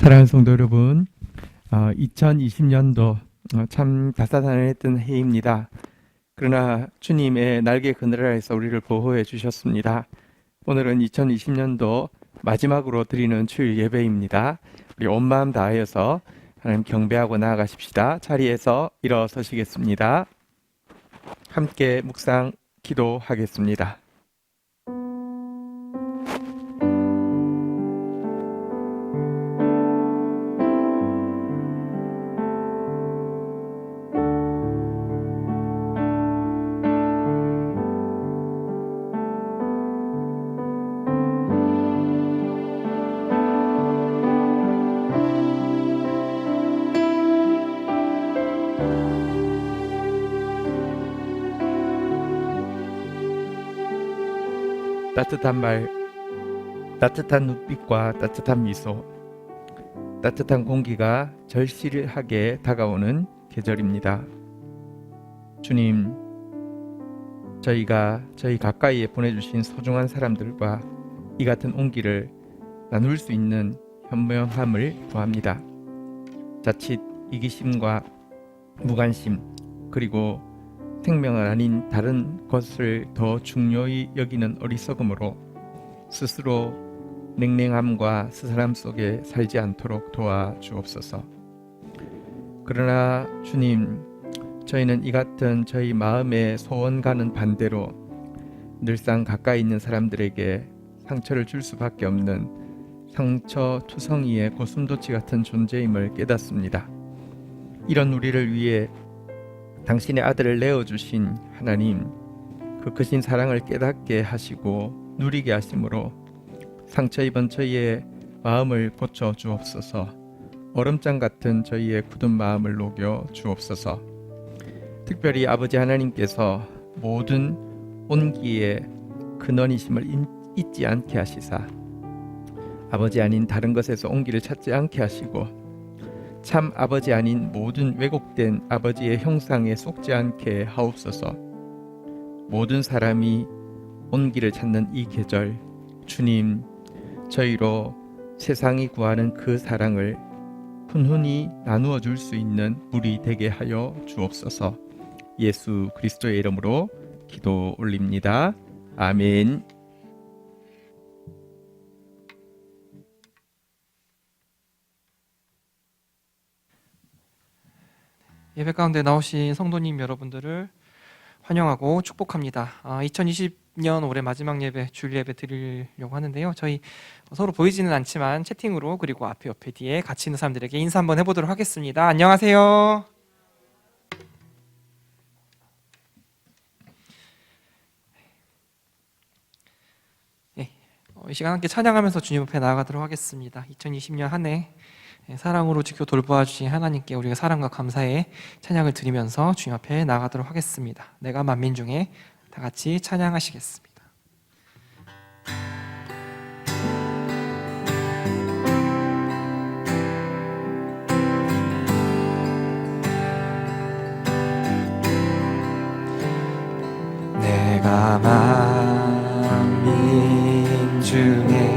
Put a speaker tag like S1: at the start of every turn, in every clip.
S1: 사랑하는 성도 여러분, 2020년도 참 다사다난했던 해입니다. 그러나 주님의 날개 그늘 아래서 우리를 보호해 주셨습니다. 오늘은 2020년도 마지막으로 드리는 주일 예배입니다. 우리 온 마음 다하여서 하나님 경배하고 나아가십시다. 자리에서 일어서시겠습니다. 함께 묵상 기도하겠습니다. 따뜻한 말, 따뜻한 눈빛과 따뜻한 미소, 따뜻한 공기가 절실하게 다가오는 계절입니다. 주님, 저희 가까이에 보내주신 소중한 사람들과 이 같은 온기를 나눌 수 있는 현명함을 구합니다. 자칫 이기심과 무관심, 그리고 생명을 아닌 다른 것을 더 중요히 여기는 어리석음으로 스스로 냉랭함과 스사람 속에 살지 않도록 도와주옵소서. 그러나 주님, 저희는 이 같은 저희 마음의 소원과는 반대로 늘상 가까이 있는 사람들에게 상처를 줄 수밖에 없는 상처투성이의 고슴도치 같은 존재임을 깨닫습니다. 이런 우리를 위해 당신의 아들을 내어주신 하나님, 그 크신 사랑을 깨닫게 하시고 누리게 하심으로 상처 입은 저희의 마음을 고쳐 주옵소서. 얼음장 같은 저희의 굳은 마음을 녹여 주옵소서. 특별히 아버지 하나님께서 모든 온기의 근원이심을 잊지 않게 하시사 아버지 아닌 다른 것에서 온기를 찾지 않게 하시고 참 아버지 아닌 모든 왜곡된 아버지의 형상에 속지 않게 하옵소서. 모든 사람이 온기를 찾는 이 계절, 주님, 저희로 세상이 구하는 그 사랑을 훈훈히 나누어 줄 수 있는 물이 되게 하여 주옵소서. 예수 그리스도의 이름으로 기도 올립니다. 아멘.
S2: 예배 가운데 나오신 성도님 여러분들을 환영하고 축복합니다. 2020년 올해 마지막 예배, 주일 예배 드리려고 하는데요. 저희 서로 보이지는 않지만 채팅으로, 그리고 앞에 옆에 뒤에 같이 있는 사람들에게 인사 한번 해보도록 하겠습니다. 안녕하세요. 이 시간 함께 찬양하면서 주님 앞에 나아가도록 하겠습니다. 2020년 한 해 사랑으로 지켜 돌보아 주신 하나님께 우리가 사랑과 감사의 찬양을 드리면서 주님 앞에 나아가도록 하겠습니다. 내가 만민 중에 다 같이 찬양하시겠습니다. 내가 만민 중에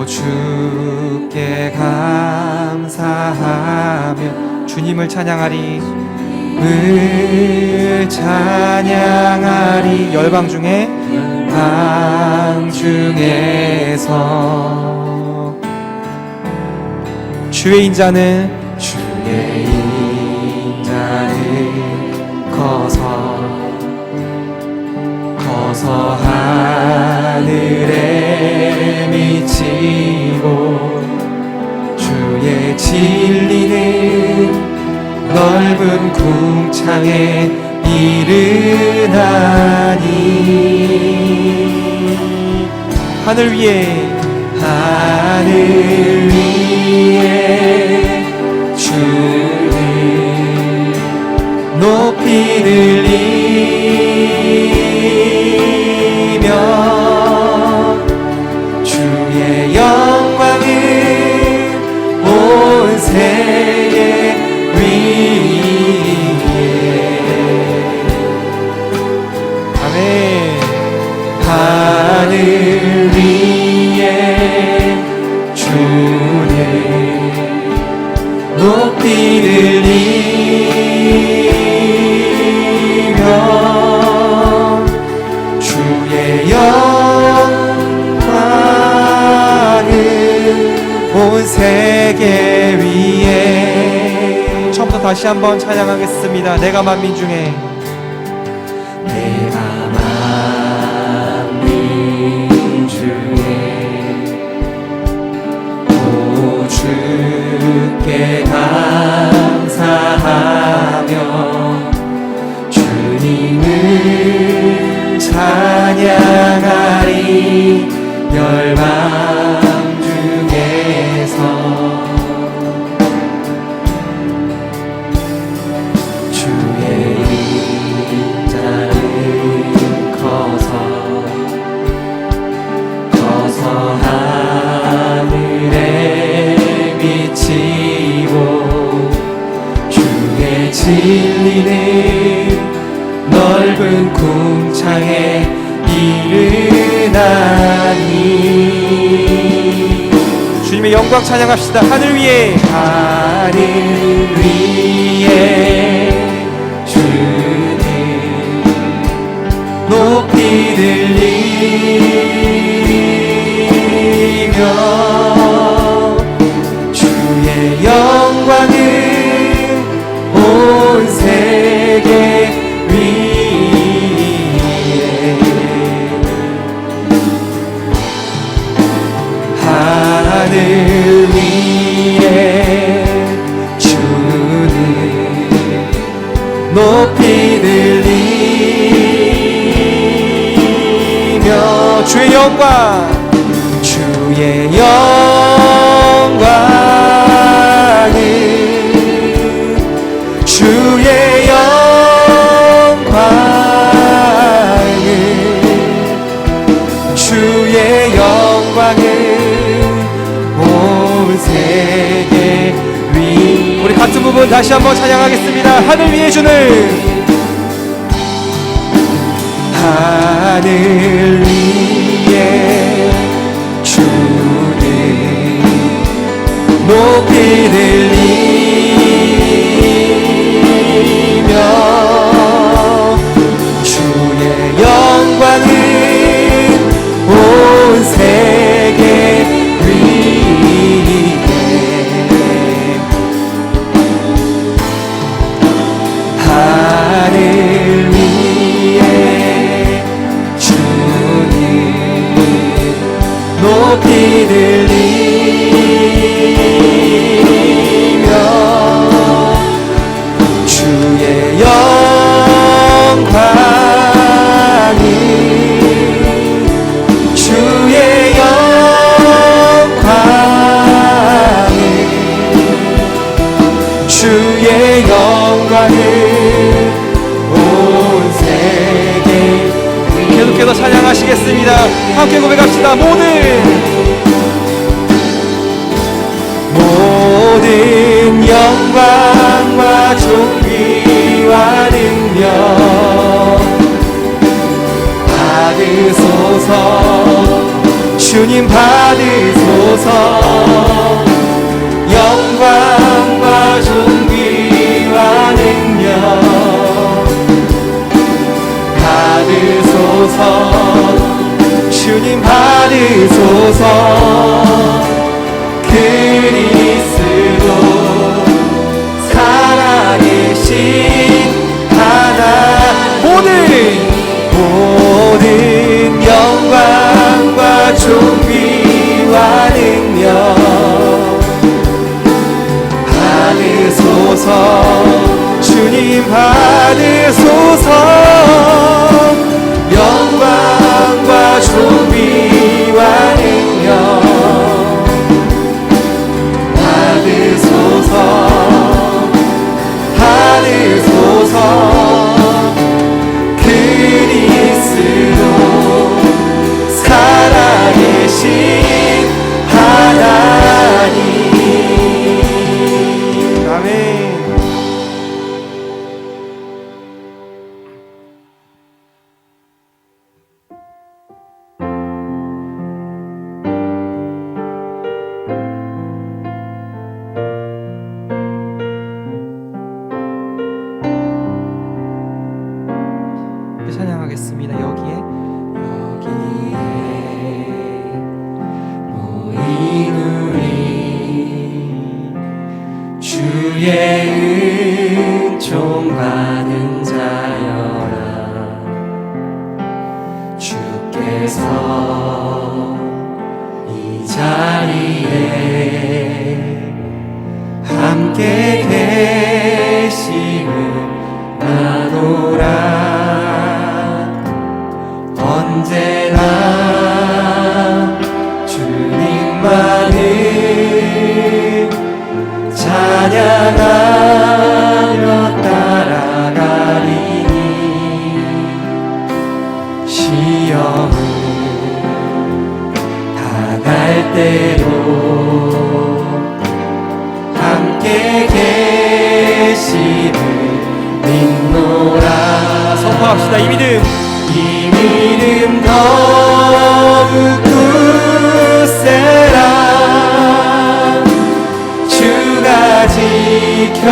S2: 주께 감사하며 주님을 찬양하리, 을 찬양하리. 열방 중에서 주의 인자는 커서 하늘에 미치고 주의 진리는 넓은 궁창에 이르나니 하늘 위에 주를 높이 들리며 주의 영광을 온 세계 위에 아멘. 하늘 위에 주를 높이 들리며 주의 영광을 온 세계 위에. 처음부터 다시 한번 찬양하겠습니다. 내가 만민 중에 주께 감사하며 주님을 찬양하리 열방 중에서 주의 인자는 커서 하늘에 미치고 주의 진리는 넓은 궁창에 이르나니. 주님의 영광 찬양합시다. 하늘 위에 주는 높이 들리며 주의 영광을 온 세계 위에. 하늘 위에 주는 높이 들리며 주의 영광 주의 영광을 온 세계 위. 우리 같은 부분 다시 한번 찬양하겠습니다. 하늘 위에 주는 하늘 위에 주는 높이 들리며 주의 영광을 온 세계 위에. 하늘 위에 주는 높이 들리며 주의 영광을 온 세계. 계속해서 찬양하시겠습니다. 함께 고백합시다. 모든 영광과 존귀와 능력 받으소서. 주님 받으소서. 영광과 존귀와 능력 받으소서. 주님 받으소서. 그리스도 살아계신 하나님. 모든 영광과 존귀와 능력
S3: 주의 은총 받은 자여라. 주께서 이 자리에 함께 계심을 나노라. 언제나 주님만을 찬양하며 따라가리니 시험을 당할 때도 함께 계심을 믿노라.
S2: 선포합시다. 이 믿음
S3: 더욱 굳세라. 주가 지켜주신다.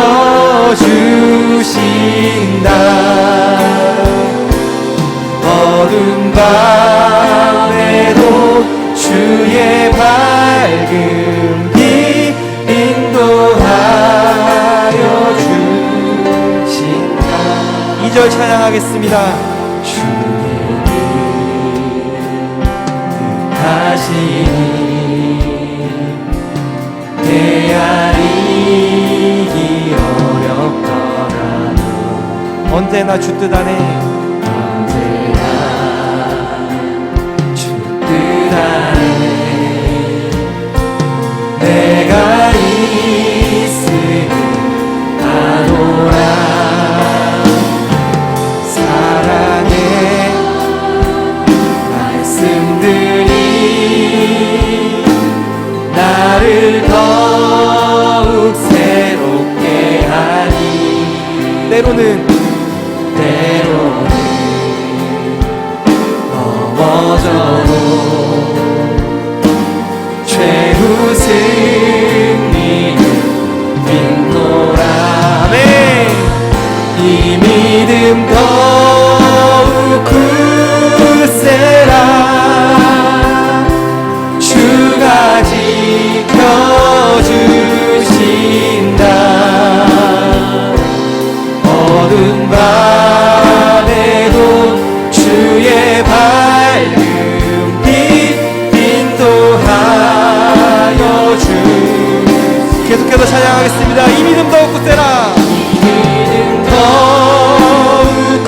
S3: 어둠 밤에도 주의 밝은 빛 인도하여 주신다.
S2: 2절 찬양하겠습니다.
S3: 주의 뜻하시니 헤아리기 어렵더라도
S2: 언제나 주 뜻 안에
S3: 언제나 주 뜻 안에 내가 있음을 아노라. 사랑의 말씀들이 나를 더욱 새롭게 하니
S2: 때로는
S3: 넘어져도 최후 승리를 믿노라.
S2: 아멘.
S3: 이 믿음 더욱 굳세라. 주가 지켜주신다. 어두운 밤에도 주의 밝은 빛 인도하여 주신다.
S2: 계속해서 찬양하겠습니다. 이 믿음 더욱 굳세라.
S3: 이 믿음 더욱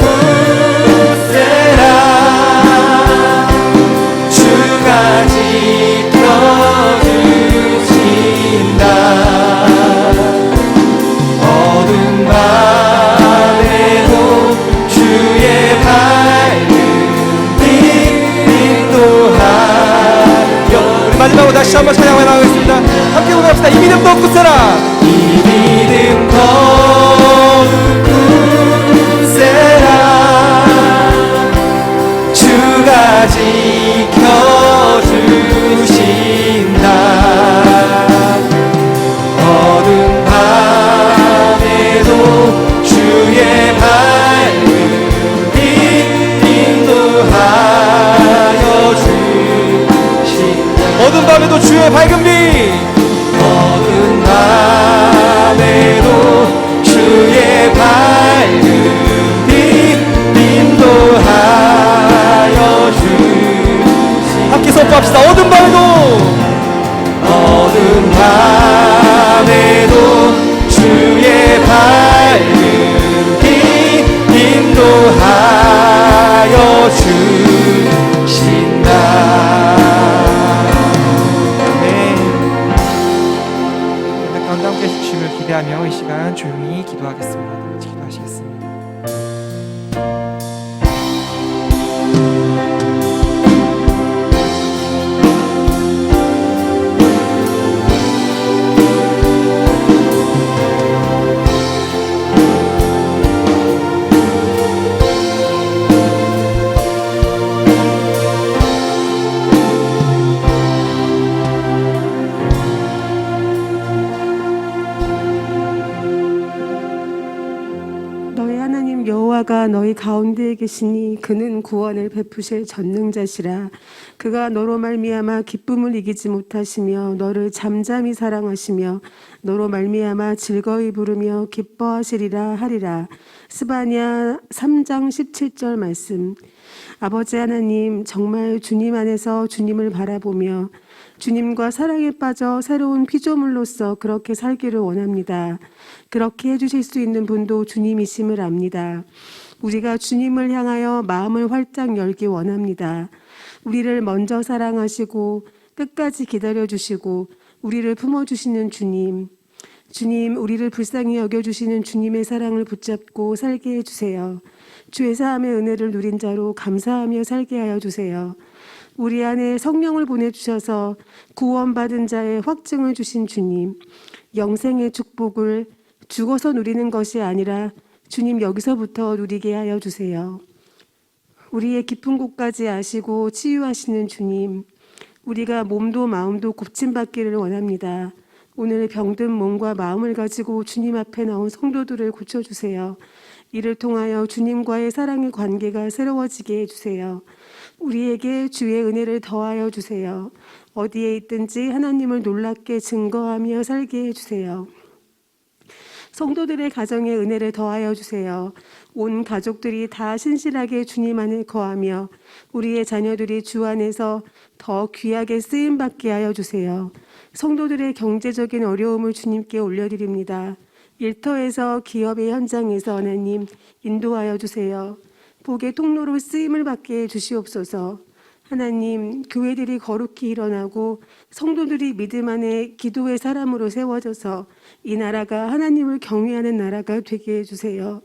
S3: 굳세라. 주가 지켜주신다. 어두운 밤에도 주의 밝은 빛 인도하여.
S2: 우리 마지막으로 다시 한번 찬양해 나가겠습니다. 함께 고백합시다. 이 믿음 더욱 굳세라.
S3: 이 믿음 더욱 굳세라. 주가 지켜주신다. 어두운 밤에도 주의 밝은 빛 인도하여 주신다.
S2: 어두운 밤에도 주의 밝은 빛
S3: 어두운 밤에도 주의 밝은 빛 인도하여 주신다.
S2: 함께 선포합시다. 어두운 밤에도
S3: 어두운 밤에도 주의 밝은 빛 인도하여 주신다.
S2: 네. 가운데 함께 주심을 기대하며 이 시간 조용히 기도하겠습니다. 같이 기도하시겠습니다.
S4: 여호와가 너희 가운데에 계시니 그는 구원을 베푸실 전능자시라. 그가 너로 말미암아 기쁨을 이기지 못하시며 너를 잠잠히 사랑하시며 너로 말미암아 즐거이 부르며 기뻐하시리라 하리라. 스바냐 3장 17절 말씀. 아버지 하나님, 정말 주님 안에서 주님을 바라보며 주님과 사랑에 빠져 새로운 피조물로서 그렇게 살기를 원합니다. 그렇게 해주실 수 있는 분도 주님이심을 압니다. 우리가 주님을 향하여 마음을 활짝 열기 원합니다. 우리를 먼저 사랑하시고 끝까지 기다려주시고 우리를 품어주시는 주님, 우리를 불쌍히 여겨주시는 주님의 사랑을 붙잡고 살게 해주세요. 주의 사함의 은혜를 누린 자로 감사하며 살게 하여 주세요. 우리 안에 성령을 보내주셔서 구원받은 자의 확증을 주신 주님, 영생의 축복을 죽어서 누리는 것이 아니라 주님 여기서부터 누리게 하여 주세요. 우리의 깊은 곳까지 아시고 치유하시는 주님, 우리가 몸도 마음도 고침받기를 원합니다. 오늘 병든 몸과 마음을 가지고 주님 앞에 나온 성도들을 고쳐주세요. 이를 통하여 주님과의 사랑의 관계가 새로워지게 해주세요. 우리에게 주의 은혜를 더하여 주세요. 어디에 있든지 하나님을 놀랍게 증거하며 살게 해주세요. 성도들의 가정에 은혜를 더하여 주세요. 온 가족들이 다 신실하게 주님 안에 거하며 우리의 자녀들이 주 안에서 더 귀하게 쓰임받게 하여 주세요. 성도들의 경제적인 어려움을 주님께 올려드립니다. 일터에서 기업의 현장에서 하나님 인도하여 주세요. 복의 통로로 쓰임을 받게 해 주시옵소서. 하나님, 교회들이 거룩히 일어나고 성도들이 믿음 안에 기도의 사람으로 세워져서 이 나라가 하나님을 경외하는 나라가 되게 해주세요.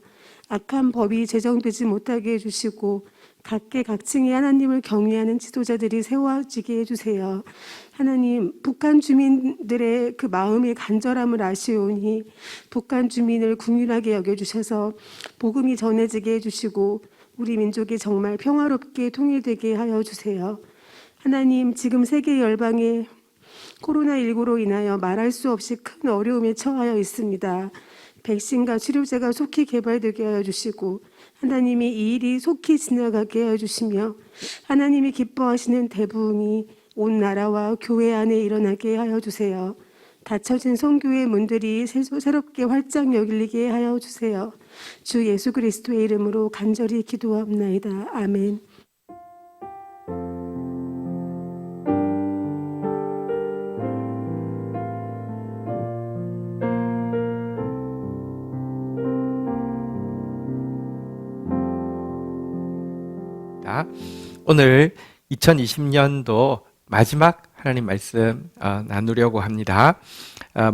S4: 악한 법이 제정되지 못하게 해주시고 각계각층이 하나님을 경외하는 지도자들이 세워지게 해주세요. 하나님, 북한 주민들의 그 마음의 간절함을 아시오니 북한 주민을 국률하게 여겨주셔서 복음이 전해지게 해주시고 우리 민족이 정말 평화롭게 통일되게 하여 주세요. 하나님, 지금 세계 열방에 코로나19로 인하여 말할 수 없이 큰 어려움에 처하여 있습니다. 백신과 치료제가 속히 개발되게 하여 주시고 하나님이 이 일이 속히 지나가게 하여 주시며 하나님이 기뻐하시는 대부흥이 온 나라와 교회 안에 일어나게 하여 주세요. 닫혀진 선교의 문들이 새롭게 활짝 열리게 하여 주세요. 주 예수 그리스도의 이름으로 간절히 기도합나이다. 아멘.
S1: 오늘 2020년도 마지막 하나님 말씀 나누려고 합니다.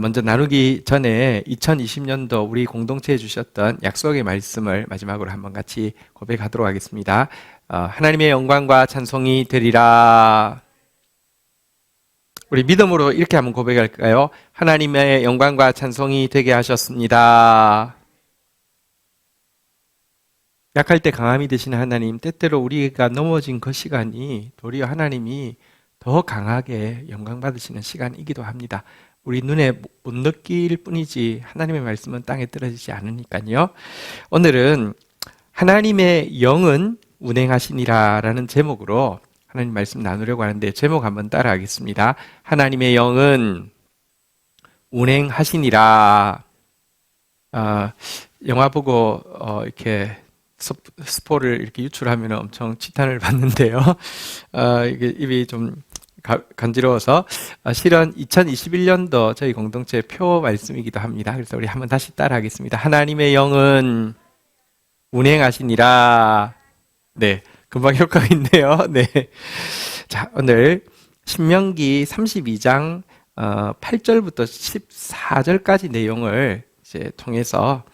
S1: 먼저 나누기 전에 2020년도 우리 공동체에 주셨던 약속의 말씀을 마지막으로 한번 같이 고백하도록 하겠습니다. 하나님의 영광과 찬송이 되리라. 우리 믿음으로 이렇게 한번 고백할까요? 하나님의 영광과 찬송이 되게 하셨습니다. 약할 때 강함이 되시는 하나님, 때때로 우리가 넘어진 그 시간이 도리어 하나님이 더 강하게 영광 받으시는 시간이기도 합니다. 우리 눈에 못 느낄 뿐이지 하나님의 말씀은 땅에 떨어지지 않으니까요. 오늘은 하나님의 영은 운행하시니라 라는 제목으로 하나님 말씀 나누려고 하는데, 제목 한번 따라 하겠습니다. 하나님의 영은 운행하시니라. 영화 보고 이렇게 스포를 이렇게 유출하면 엄청 치탄을 받는데요. 이게 입이 좀 간지러워서 실은 2021년도 저희 공동체 표 말씀이기도 합니다. 그래서 우리 한번 다시 따라하겠습니다. 하나님의 영은 운행하시니라. 네, 금방 효과가 있네요. 네. 자, 오늘 신명기 32장 8절부터 14절까지 내용을 이제 통해서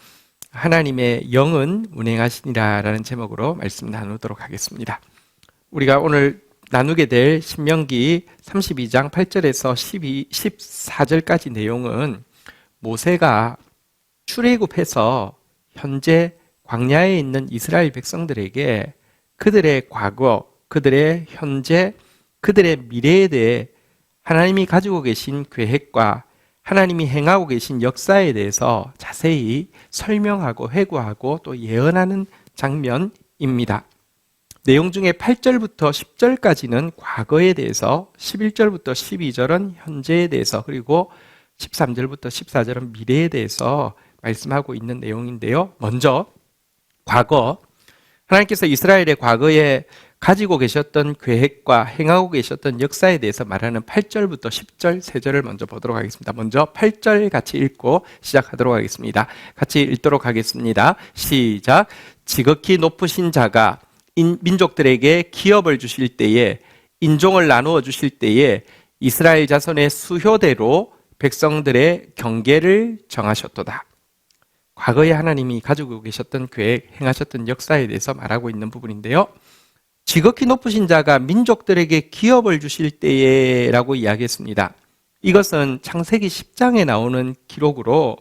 S1: 하나님의 영은 운행하시니라 라는 제목으로 말씀 나누도록 하겠습니다. 우리가 오늘 나누게 될 신명기 32장 8절에서 14절까지 내용은 모세가 출애굽해서 현재 광야에 있는 이스라엘 백성들에게 그들의 과거, 그들의 현재, 그들의 미래에 대해 하나님이 가지고 계신 계획과 하나님이 행하고 계신 역사에 대해서 자세히 설명하고 회고하고 또 예언하는 장면입니다. 내용 중에 8절부터 10절까지는 과거에 대해서, 11절부터 12절은 현재에 대해서, 그리고 13절부터 14절은 미래에 대해서 말씀하고 있는 내용인데요. 먼저 과거, 하나님께서 이스라엘의 과거에 가지고 계셨던 계획과 행하고 계셨던 역사에 대해서 말하는 8절부터 10절 세 절을 먼저 보도록 하겠습니다. 먼저 8절 같이 읽고 시작하도록 하겠습니다. 같이 읽도록 하겠습니다. 시작. 지극히 높으신 자가 민족들에게 기업을 주실 때에, 인종을 나누어 주실 때에 이스라엘 자손의 수효대로 백성들의 경계를 정하셨도다. 과거에 하나님이 가지고 계셨던 계획, 행하셨던 역사에 대해서 말하고 있는 부분인데요. 지극히 높으신 자가 민족들에게 기업을 주실 때에 라고 이야기했습니다. 이것은 창세기 10장에 나오는 기록으로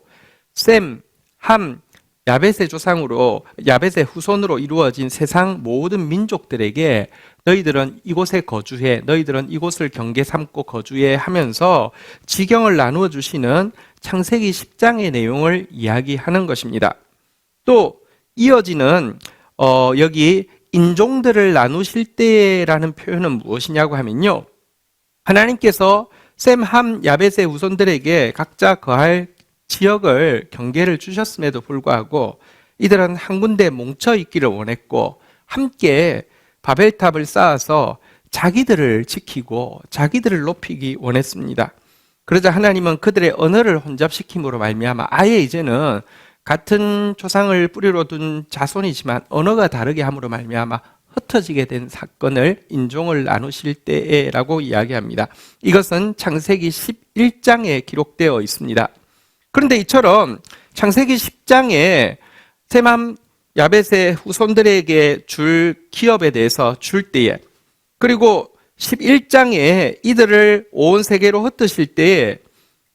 S1: 셈, 함, 야벳의 조상으로, 야벳의 후손으로 이루어진 세상 모든 민족들에게 너희들은 이곳에 거주해, 너희들은 이곳을 경계 삼고 거주해 하면서 지경을 나누어 주시는 창세기 10장의 내용을 이야기하는 것입니다. 또 이어지는 여기 인종들을 나누실 때라는 표현은 무엇이냐고 하면요, 하나님께서 셈, 함, 야벳의 후손들에게 각자 거할 지역을, 경계를 주셨음에도 불구하고 이들은 한 군데 뭉쳐 있기를 원했고 함께 바벨탑을 쌓아서 자기들을 지키고 자기들을 높이기 원했습니다. 그러자 하나님은 그들의 언어를 혼잡시킴으로 말미암아 아예 이제는 같은 조상을 뿌리로 둔 자손이지만 언어가 다르게 함으로 말미암아 흩어지게 된 사건을 인종을 나누실 때라고 이야기합니다. 이것은 창세기 11장에 기록되어 있습니다. 그런데 이처럼 창세기 10장에 셈함 야벳의 후손들에게 줄 기업에 대해서 줄 때에, 그리고 11장에 이들을 온 세계로 흩으실 때에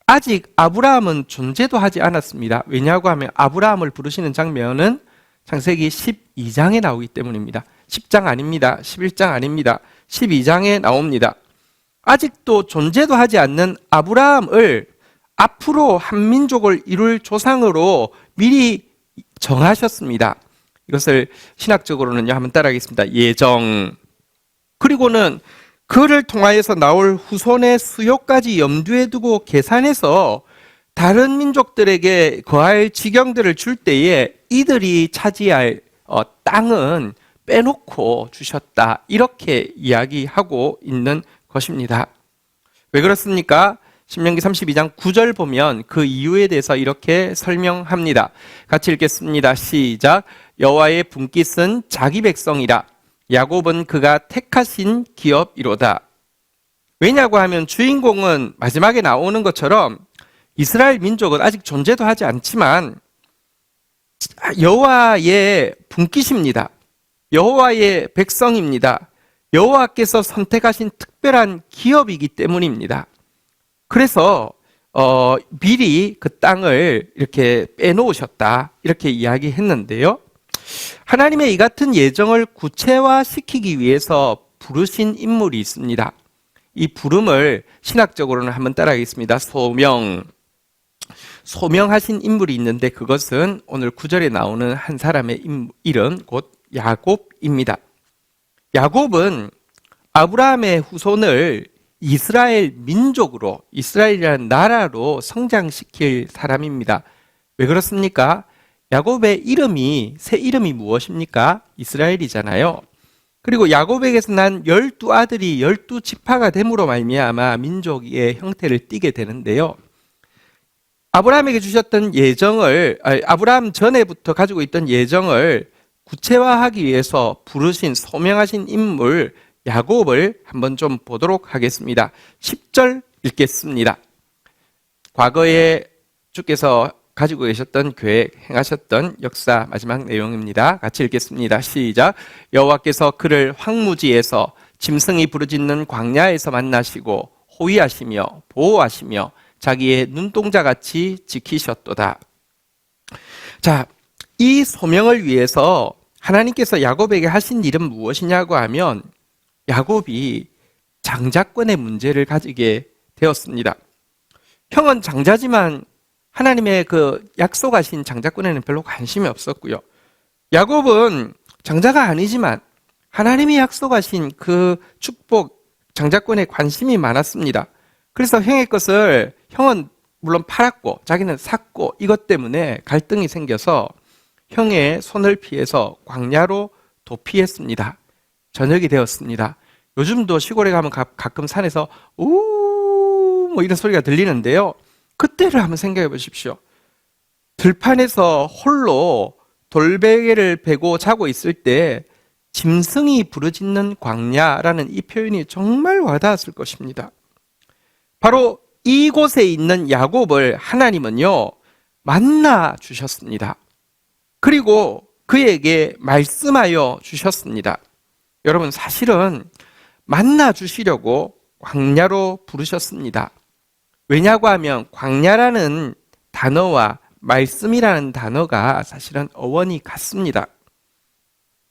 S1: 아직 아브라함은 존재도 하지 않았습니다. 왜냐고 하면 아브라함을 부르시는 장면은 창세기 12장에 나오기 때문입니다. 10장 아닙니다. 11장 아닙니다. 12장에 나옵니다. 아직도 존재도 하지 않는 아브라함을 앞으로 한 민족을 이룰 조상으로 미리 정하셨습니다. 이것을 신학적으로는요, 한번 따라하겠습니다. 예정. 그리고는 그를 통하여서 나올 후손의 수요까지 염두에 두고 계산해서 다른 민족들에게 거할 지경들을 줄 때에 이들이 차지할 땅은 빼놓고 주셨다. 이렇게 이야기하고 있는 것입니다. 왜 그렇습니까? 신명기 32장 9절 보면 그 이유에 대해서 이렇게 설명합니다. 같이 읽겠습니다. 시작. 여호와의 분깃은 자기 백성이라. 야곱은 그가 택하신 기업이로다. 왜냐고 하면 주인공은 마지막에 나오는 것처럼 이스라엘 민족은 아직 존재도 하지 않지만 여호와의 분깃입니다. 여호와의 백성입니다. 여호와께서 선택하신 특별한 기업이기 때문입니다. 그래서 미리 그 땅을 이렇게 빼놓으셨다, 이렇게 이야기했는데요. 하나님의 이 같은 예정을 구체화시키기 위해서 부르신 인물이 있습니다. 이 부름을 신학적으로는 한번 따라하겠습니다. 소명하신 인물이 있는데 그것은 오늘 9절에 나오는 한 사람의 이름, 곧 야곱입니다. 야곱은 아브라함의 후손을 이스라엘 민족으로, 이스라엘이라는 나라로 성장시킬 사람입니다. 왜 그렇습니까? 야곱의 이름이, 새 이름이 무엇입니까? 이스라엘이잖아요. 그리고 야곱에게서 난 12아들이 12지파가 됨으로 말미암아 민족의 형태를 띠게 되는데요. 아브라함에게 주셨던 예정을, 아브라함 전에부터 가지고 있던 예정을 구체화하기 위해서 부르신, 소명하신 인물 야곱을 한번 좀 보도록 하겠습니다. 10절 읽겠습니다. 과거에 주께서 가지고 계셨던 계획, 행하셨던 역사 마지막 내용입니다. 같이 읽겠습니다. 시작. 여호와께서 그를 황무지에서 짐승이 부르짖는 광야에서 만나시고 호위하시며 보호하시며 자기의 눈동자같이 지키셨도다. 자, 이 소명을 위해서 하나님께서 야곱에게 하신 일은 무엇이냐고 하면 야곱이 장자권의 문제를 가지게 되었습니다. 형은 장자지만 하나님의 그 약속하신 장자권에는 별로 관심이 없었고요. 야곱은 장자가 아니지만 하나님이 약속하신 그 축복, 장자권에 관심이 많았습니다. 그래서 형의 것을 형은 물론 팔았고 자기는 샀고 이것 때문에 갈등이 생겨서 형의 손을 피해서 광야로 도피했습니다. 저녁이 되었습니다. 요즘도 시골에 가면 가끔 산에서 뭐 이런 소리가 들리는데요. 그때를 한번 생각해 보십시오. 들판에서 홀로 돌베개를 베고 자고 있을 때 짐승이 부르짖는 광야라는 이 표현이 정말 와닿았을 것입니다. 바로 이곳에 있는 야곱을 하나님은요, 만나 주셨습니다. 그리고 그에게 말씀하여 주셨습니다. 여러분, 사실은 만나 주시려고 광야로 부르셨습니다. 왜냐고 하면 광야라는 단어와 말씀이라는 단어가 사실은 어원이 같습니다.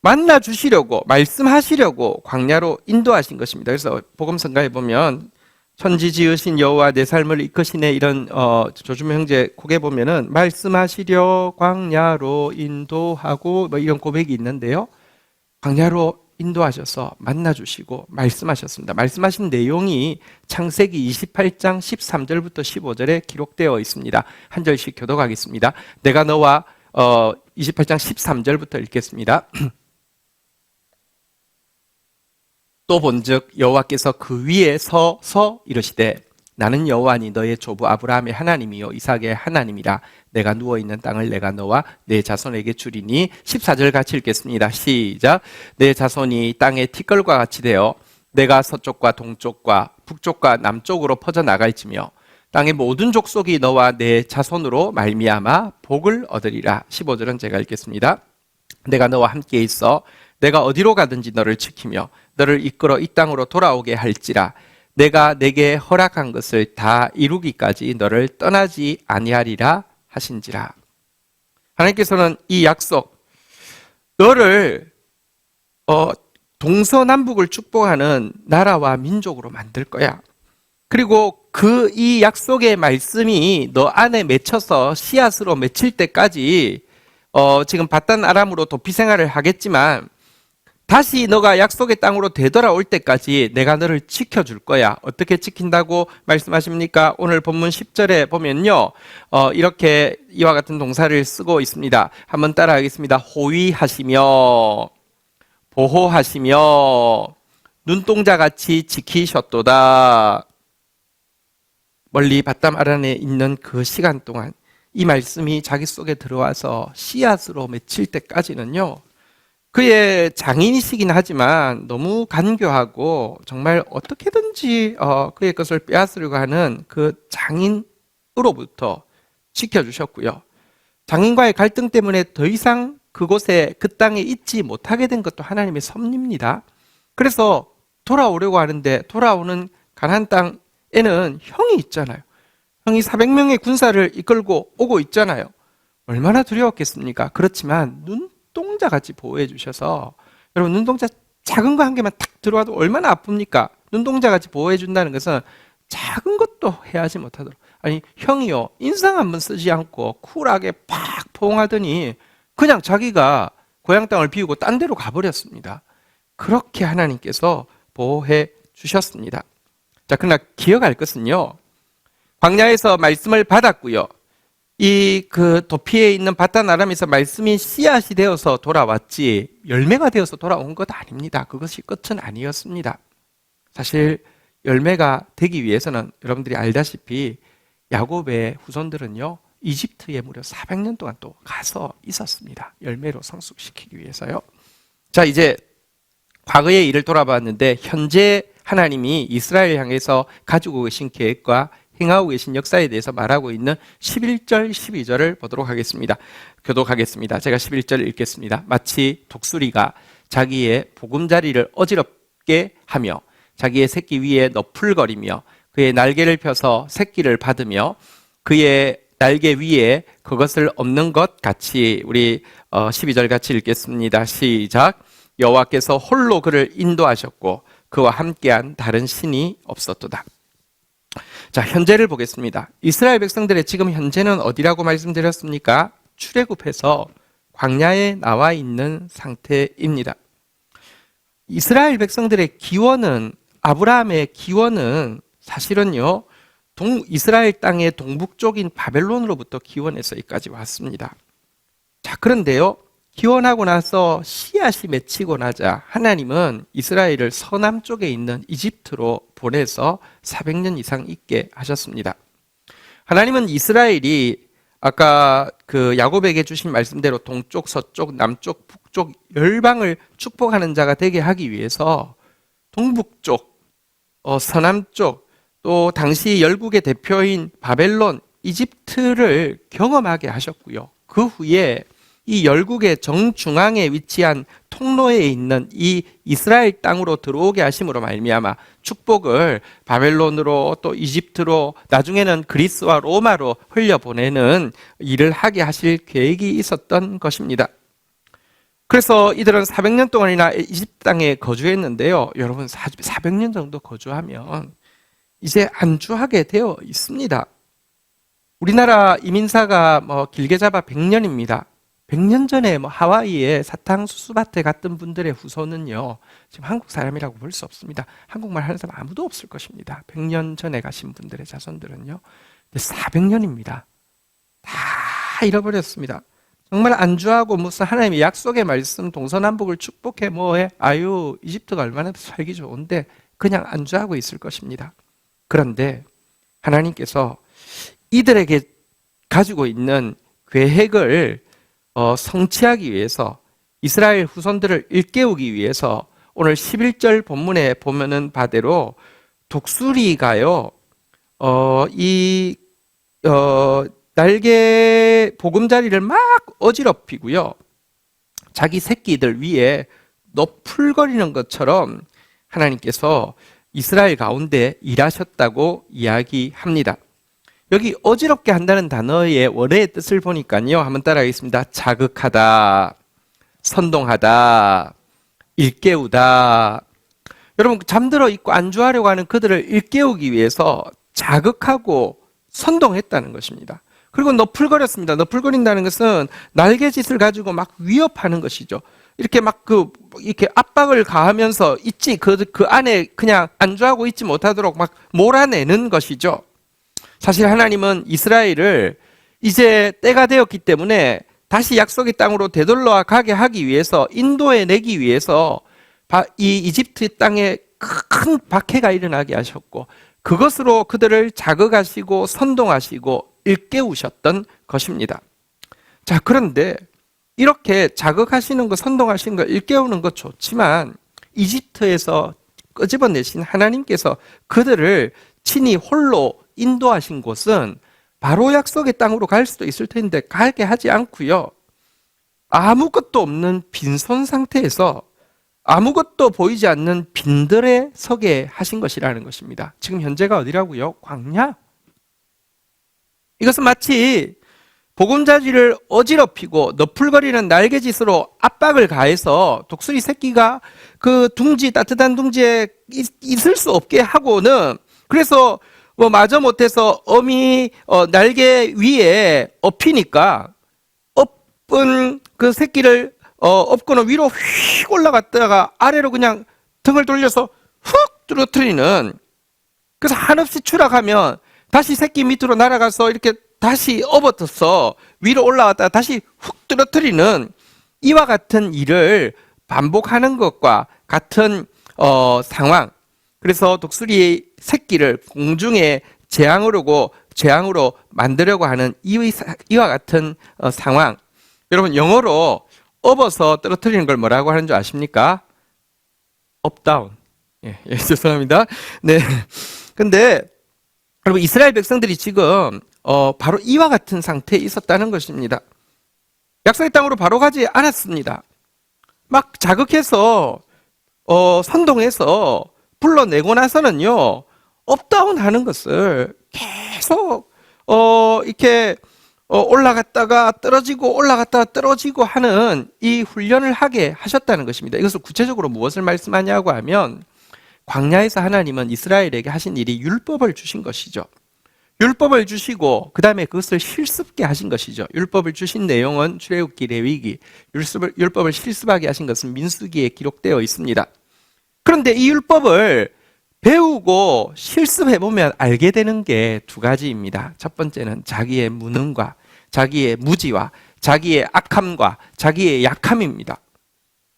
S1: 만나 주시려고, 말씀하시려고 광야로 인도하신 것입니다. 그래서 복음성가에 보면 천지 지으신 여호와 내 삶을 이끄시네, 이런 조주모 형제 곡에 보면은 말씀하시려 광야로 인도하고 뭐 이런 고백이 있는데요. 광야로 인도하셔서 만나 주시고 말씀하셨습니다. 말씀하신 내용이 창세기 28장 13절부터 15절에 기록되어 있습니다. 한 절씩 교독하겠습니다. 내가 너와 28장 13절부터 읽겠습니다. 또 본즉 여호와께서 그 위에 서서 이르시되 나는 여호와니 너의 조부 아브라함의 하나님이요 이삭의 하나님이라. 내가 누워있는 땅을 내가 너와 내 자손에게 주리니. 14절 같이 읽겠습니다. 시작. 내 자손이 땅의 티끌과 같이 되어 내가 서쪽과 동쪽과 북쪽과 남쪽으로 퍼져나갈지며 땅의 모든 족속이 너와 내 자손으로 말미암아 복을 얻으리라. 15절은 제가 읽겠습니다. 내가 너와 함께 있어 내가 어디로 가든지 너를 지키며 너를 이끌어 이 땅으로 돌아오게 할지라. 내가 내게 허락한 것을 다 이루기까지 너를 떠나지 아니하리라 하신지라. 하나님께서는 이 약속, 너를 동서남북을 축복하는 나라와 민족으로 만들 거야. 그리고 이 약속의 말씀이 너 안에 맺혀서 씨앗으로 맺힐 때까지 지금 바단 아람으로 도피 생활을 하겠지만 다시 너가 약속의 땅으로 되돌아올 때까지 내가 너를 지켜줄 거야. 어떻게 지킨다고 말씀하십니까? 오늘 본문 10절에 보면요, 이렇게 이와 같은 동사를 쓰고 있습니다. 한번 따라하겠습니다. 호위하시며 보호하시며 눈동자같이 지키셨도다. 멀리 바담 아란에 있는 그 시간 동안 이 말씀이 자기 속에 들어와서 씨앗으로 맺힐 때까지는요, 그의 장인이시긴 하지만 너무 간교하고 정말 어떻게든지 그의 것을 빼앗으려고 하는 그 장인으로부터 지켜주셨고요. 장인과의 갈등 때문에 더 이상 그곳에 그 땅에 있지 못하게 된 것도 하나님의 섭리입니다. 그래서 돌아오려고 하는데 돌아오는 가나안 땅에는 형이 있잖아요. 형이 400명의 군사를 이끌고 오고 있잖아요. 얼마나 두려웠겠습니까? 그렇지만 눈동자같이 보호해 주셔서, 여러분 눈동자 작은 거 한 개만 탁 들어와도 얼마나 아픕니까? 눈동자같이 보호해 준다는 것은 작은 것도 해하지 못하도록. 아니 형이요, 인상 한번 쓰지 않고 쿨하게 팍 포옹하더니 그냥 자기가 고향 땅을 비우고 딴 데로 가버렸습니다. 그렇게 하나님께서 보호해 주셨습니다. 자, 그러나 기억할 것은요, 광야에서 말씀을 받았고요, 그 도피에 있는 바단 아람에서 말씀이 씨앗이 되어서 돌아왔지 열매가 되어서 돌아온 것 아닙니다. 그것이 끝은 아니었습니다. 사실 열매가 되기 위해서는 여러분들이 알다시피 야곱의 후손들은요, 이집트에 무려 400년 동안 또 가서 있었습니다. 열매로 성숙시키기 위해서요. 자, 이제 과거의 일을 돌아봤는데 현재 하나님이 이스라엘 향해서 가지고 계신 계획과 행하고 계신 역사에 대해서 말하고 있는 11절, 12절을 보도록 하겠습니다. 교독하겠습니다. 제가 11절 읽겠습니다. 마치 독수리가 자기의 보금자리를 어지럽게 하며 자기의 새끼 위에 너풀거리며 그의 날개를 펴서 새끼를 받으며 그의 날개 위에 그것을 엎는 것 같이. 우리 12절 같이 읽겠습니다. 시작. 여호와께서 홀로 그를 인도하셨고 그와 함께한 다른 신이 없었도다. 자, 현재를 보겠습니다. 이스라엘 백성들의 지금 현재는 어디라고 말씀드렸습니까? 출애굽해서 광야에 나와 있는 상태입니다. 이스라엘 백성들의 기원은, 아브라함의 기원은 사실은요, 이스라엘 땅의 동북쪽인 바벨론으로부터 기원해서 여기까지 왔습니다. 자, 그런데요, 기원하고 나서 씨앗이 맺히고 나자 하나님은 이스라엘을 서남쪽에 있는 이집트로 보내서 400년 이상 있게 하셨습니다. 하나님은 이스라엘이 아까 그 야곱에게 주신 말씀대로 동쪽, 서쪽, 남쪽, 북쪽 열방을 축복하는 자가 되게 하기 위해서 동북쪽, 서남쪽, 또 당시 열국의 대표인 바벨론, 이집트를 경험하게 하셨고요. 그 후에 이 열국의 정중앙에 위치한 통로에 있는 이 이스라엘 땅으로 들어오게 하심으로 말미암아 축복을 바벨론으로 또 이집트로 나중에는 그리스와 로마로 흘려보내는 일을 하게 하실 계획이 있었던 것입니다. 그래서 이들은 400년 동안이나 이집트 땅에 거주했는데요. 여러분 400년 정도 거주하면 이제 안주하게 되어 있습니다. 우리나라 이민사가 길게 잡아 100년입니다. 100년 전에 하와이에 사탕수수밭에 갔던 분들의 후손은요, 지금 한국 사람이라고 볼 수 없습니다. 한국말 하는 사람 아무도 없을 것입니다. 100년 전에 가신 분들의 자손들은요. 400년입니다. 다 잃어버렸습니다. 정말 안주하고 무슨 하나님의 약속의 말씀, 동서남북을 축복해 뭐해? 아유, 이집트가 얼마나 살기 좋은데 그냥 안주하고 있을 것입니다. 그런데 하나님께서 이들에게 가지고 있는 계획을 성취하기 위해서, 이스라엘 후손들을 일깨우기 위해서 오늘 11절 본문에 보면은 바대로 독수리가요, 날개 보금자리를 막 어지럽히고요, 자기 새끼들 위에 너풀거리는 것처럼 하나님께서 이스라엘 가운데 일하셨다고 이야기합니다. 여기 어지럽게 한다는 단어의 원래의 뜻을 보니까요, 한번 따라하겠습니다. 자극하다, 선동하다, 일깨우다. 여러분, 잠들어 있고 안주하려고 하는 그들을 일깨우기 위해서 자극하고 선동했다는 것입니다. 그리고 너풀거렸습니다. 너풀거린다는 것은 날개짓을 가지고 막 위협하는 것이죠. 이렇게 막 이렇게 압박을 가하면서 그 안에 그냥 안주하고 있지 못하도록 막 몰아내는 것이죠. 사실 하나님은 이스라엘을 이제 때가 되었기 때문에 다시 약속의 땅으로 되돌려 가게 하기 위해서, 인도해 내기 위해서 이 이집트 땅에 큰 박해가 일어나게 하셨고, 그것으로 그들을 자극하시고 선동하시고 일깨우셨던 것입니다. 자, 그런데 이렇게 자극하시는 것, 선동하시는 것, 일깨우는 것 좋지만 이집트에서 끄집어내신 하나님께서 그들을 친히 홀로 인도하신 곳은 바로 약속의 땅으로 갈 수도 있을 텐데 가게 하지 않고요, 아무것도 없는 빈손 상태에서 아무것도 보이지 않는 빈들에 서게 하신 것이라는 것입니다. 지금 현재가 어디라고요? 광야. 이것은 마치 보금자리를 어지럽히고 너풀거리는 날개짓으로 압박을 가해서 독수리 새끼가 그 따뜻한 둥지에 있을 수 없게 하고는, 그래서 마저 못해서 어미 날개 위에 엎이니까 엎은 그 새끼를 엎고는 위로 휙 올라갔다가 아래로 그냥 등을 돌려서 훅 떨어뜨리는, 그래서 한없이 추락하면 다시 새끼 밑으로 날아가서 이렇게 다시 업어서 위로 올라갔다가 다시 훅 떨어뜨리는, 이와 같은 일을 반복하는 것과 같은 상황. 그래서 독수리의 새끼를 공중에 재앙으로 만들려고 하는 이와 같은 상황. 여러분, 영어로 업어서 떨어뜨리는 걸 뭐라고 하는 줄 아십니까? 업 다운. 예, 죄송합니다. 네. 근데 여러분, 이스라엘 백성들이 지금 바로 이와 같은 상태에 있었다는 것입니다. 약속의 땅으로 바로 가지 않았습니다. 막 자극해서 선동해서 불러내고 나서는요, 업다운 하는 것을 계속 이렇게 올라갔다가 떨어지고 올라갔다가 떨어지고 하는 이 훈련을 하게 하셨다는 것입니다. 이것을 구체적으로 무엇을 말씀하냐고 하면, 광야에서 하나님은 이스라엘에게 하신 일이 율법을 주신 것이죠. 율법을 주시고 그 다음에 그것을 실습게 하신 것이죠. 율법을 주신 내용은 출애굽기, 레위기, 율법을 실습하게 하신 것은 민수기에 기록되어 있습니다. 그런데 이 율법을 배우고 실습해보면 알게 되는 게 두 가지입니다. 첫 번째는 자기의 무능과 자기의 무지와 자기의 악함과 자기의 약함입니다.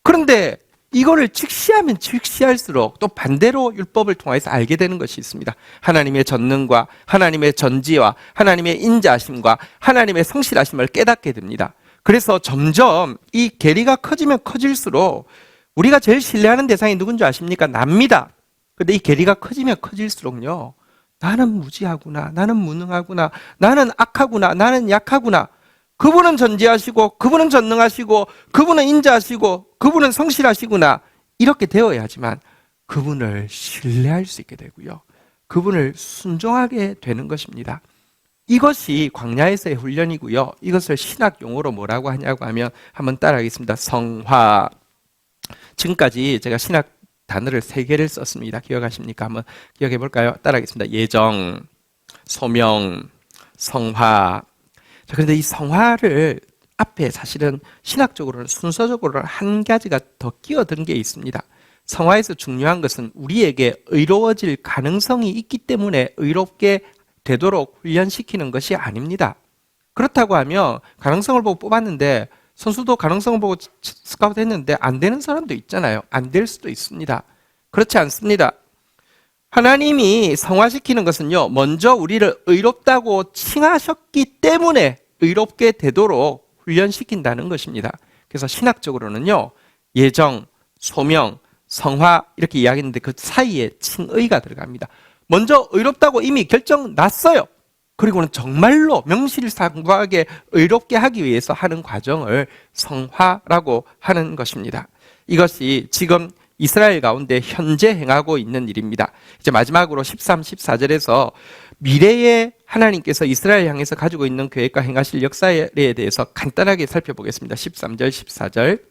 S1: 그런데 이거를 직시하면 직시할수록 또 반대로 율법을 통해서 알게 되는 것이 있습니다. 하나님의 전능과 하나님의 전지와 하나님의 인자하심과 하나님의 성실하심을 깨닫게 됩니다. 그래서 점점 이 괴리가 커지면 커질수록 우리가 제일 신뢰하는 대상이 누군지 아십니까? 납니다. 근데 이 괴리가 커지면 커질수록요, 나는 무지하구나, 나는 무능하구나, 나는 악하구나, 나는 약하구나, 그분은 전지하시고 그분은 전능하시고 그분은 인자하시고 그분은 성실하시구나, 이렇게 되어야지만 그분을 신뢰할 수 있게 되고요, 그분을 순종하게 되는 것입니다. 이것이 광야에서의 훈련이고요, 이것을 신학 용어로 뭐라고 하냐고 하면 한번 따라하겠습니다. 성화. 지금까지 제가 신학 단어를 3개를 썼습니다. 기억하십니까? 한번 기억해 볼까요? 따라하겠습니다. 예정, 소명, 성화. 자, 그런데 이 성화를 앞에 사실은 신학적으로는 순서적으로는 한 가지가 더 끼어든 게 있습니다. 성화에서 중요한 것은 우리에게 의로워질 가능성이 있기 때문에 의롭게 되도록 훈련시키는 것이 아닙니다. 그렇다고 하면 가능성을 보고 뽑았는데 선수도 가능성을 보고 스카우트 했는데 안 되는 사람도 있잖아요. 안 될 수도 있습니다. 그렇지 않습니다. 하나님이 성화시키는 것은요, 먼저 우리를 의롭다고 칭하셨기 때문에 의롭게 되도록 훈련시킨다는 것입니다. 그래서 신학적으로는요, 예정, 소명, 성화 이렇게 이야기했는데 그 사이에 칭의가 들어갑니다. 먼저 의롭다고 이미 결정 났어요. 그리고는 정말로 명실상부하게 의롭게 하기 위해서 하는 과정을 성화라고 하는 것입니다. 이것이 지금 이스라엘 가운데 현재 행하고 있는 일입니다. 이제 마지막으로 13, 14절에서 미래에 하나님께서 이스라엘 향해서 가지고 있는 계획과 행하실 역사에 대해서 간단하게 살펴보겠습니다. 13절, 14절.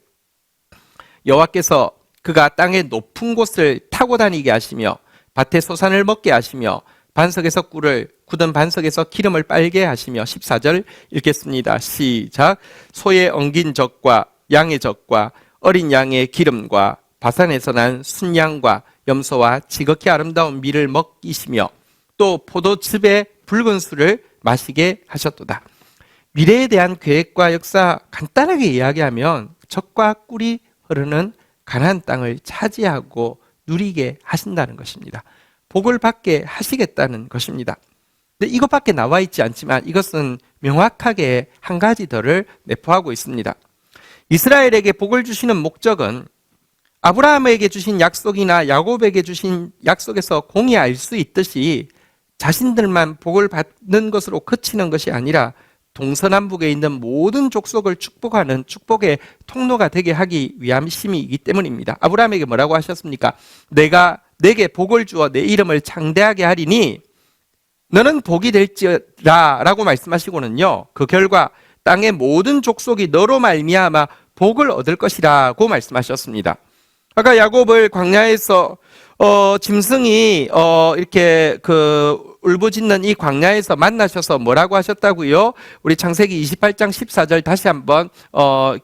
S1: 여호와께서 그가 땅의 높은 곳을 타고 다니게 하시며 밭에 소산을 먹게 하시며 반석에서 꿀을, 굳은 반석에서 기름을 빨게 하시며, 14절 읽겠습니다. 시작. 소의 엉긴 젖과 양의 젖과 어린 양의 기름과 바산에서 난 순양과 염소와 지극히 아름다운 밀을 먹이시며 또 포도즙의 붉은 술을 마시게 하셨도다. 미래에 대한 계획과 역사 간단하게 이야기하면 젖과 꿀이 흐르는 가나안 땅을 차지하고 누리게 하신다는 것입니다. 복을 받게 하시겠다는 것입니다. 근데 이것밖에 나와 있지 않지만 이것은 명확하게 한 가지 더를 내포하고 있습니다. 이스라엘에게 복을 주시는 목적은 아브라함에게 주신 약속이나 야곱에게 주신 약속에서 공히 알 수 있듯이 자신들만 복을 받는 것으로 그치는 것이 아니라 동서남북에 있는 모든 족속을 축복하는 축복의 통로가 되게 하기 위함이기 때문입니다. 아브라함에게 뭐라고 하셨습니까? 내가 내게 복을 주어 내 이름을 창대하게 하리니 너는 복이 될지라 라고 말씀하시고는요, 그 결과 땅의 모든 족속이 너로 말미암아 복을 얻을 것이라고 말씀하셨습니다. 아까 야곱을 광야에서 짐승이 이렇게 울부짖는 이 광야에서 만나셔서 뭐라고 하셨다고요? 우리 창세기 28장 14절 다시 한번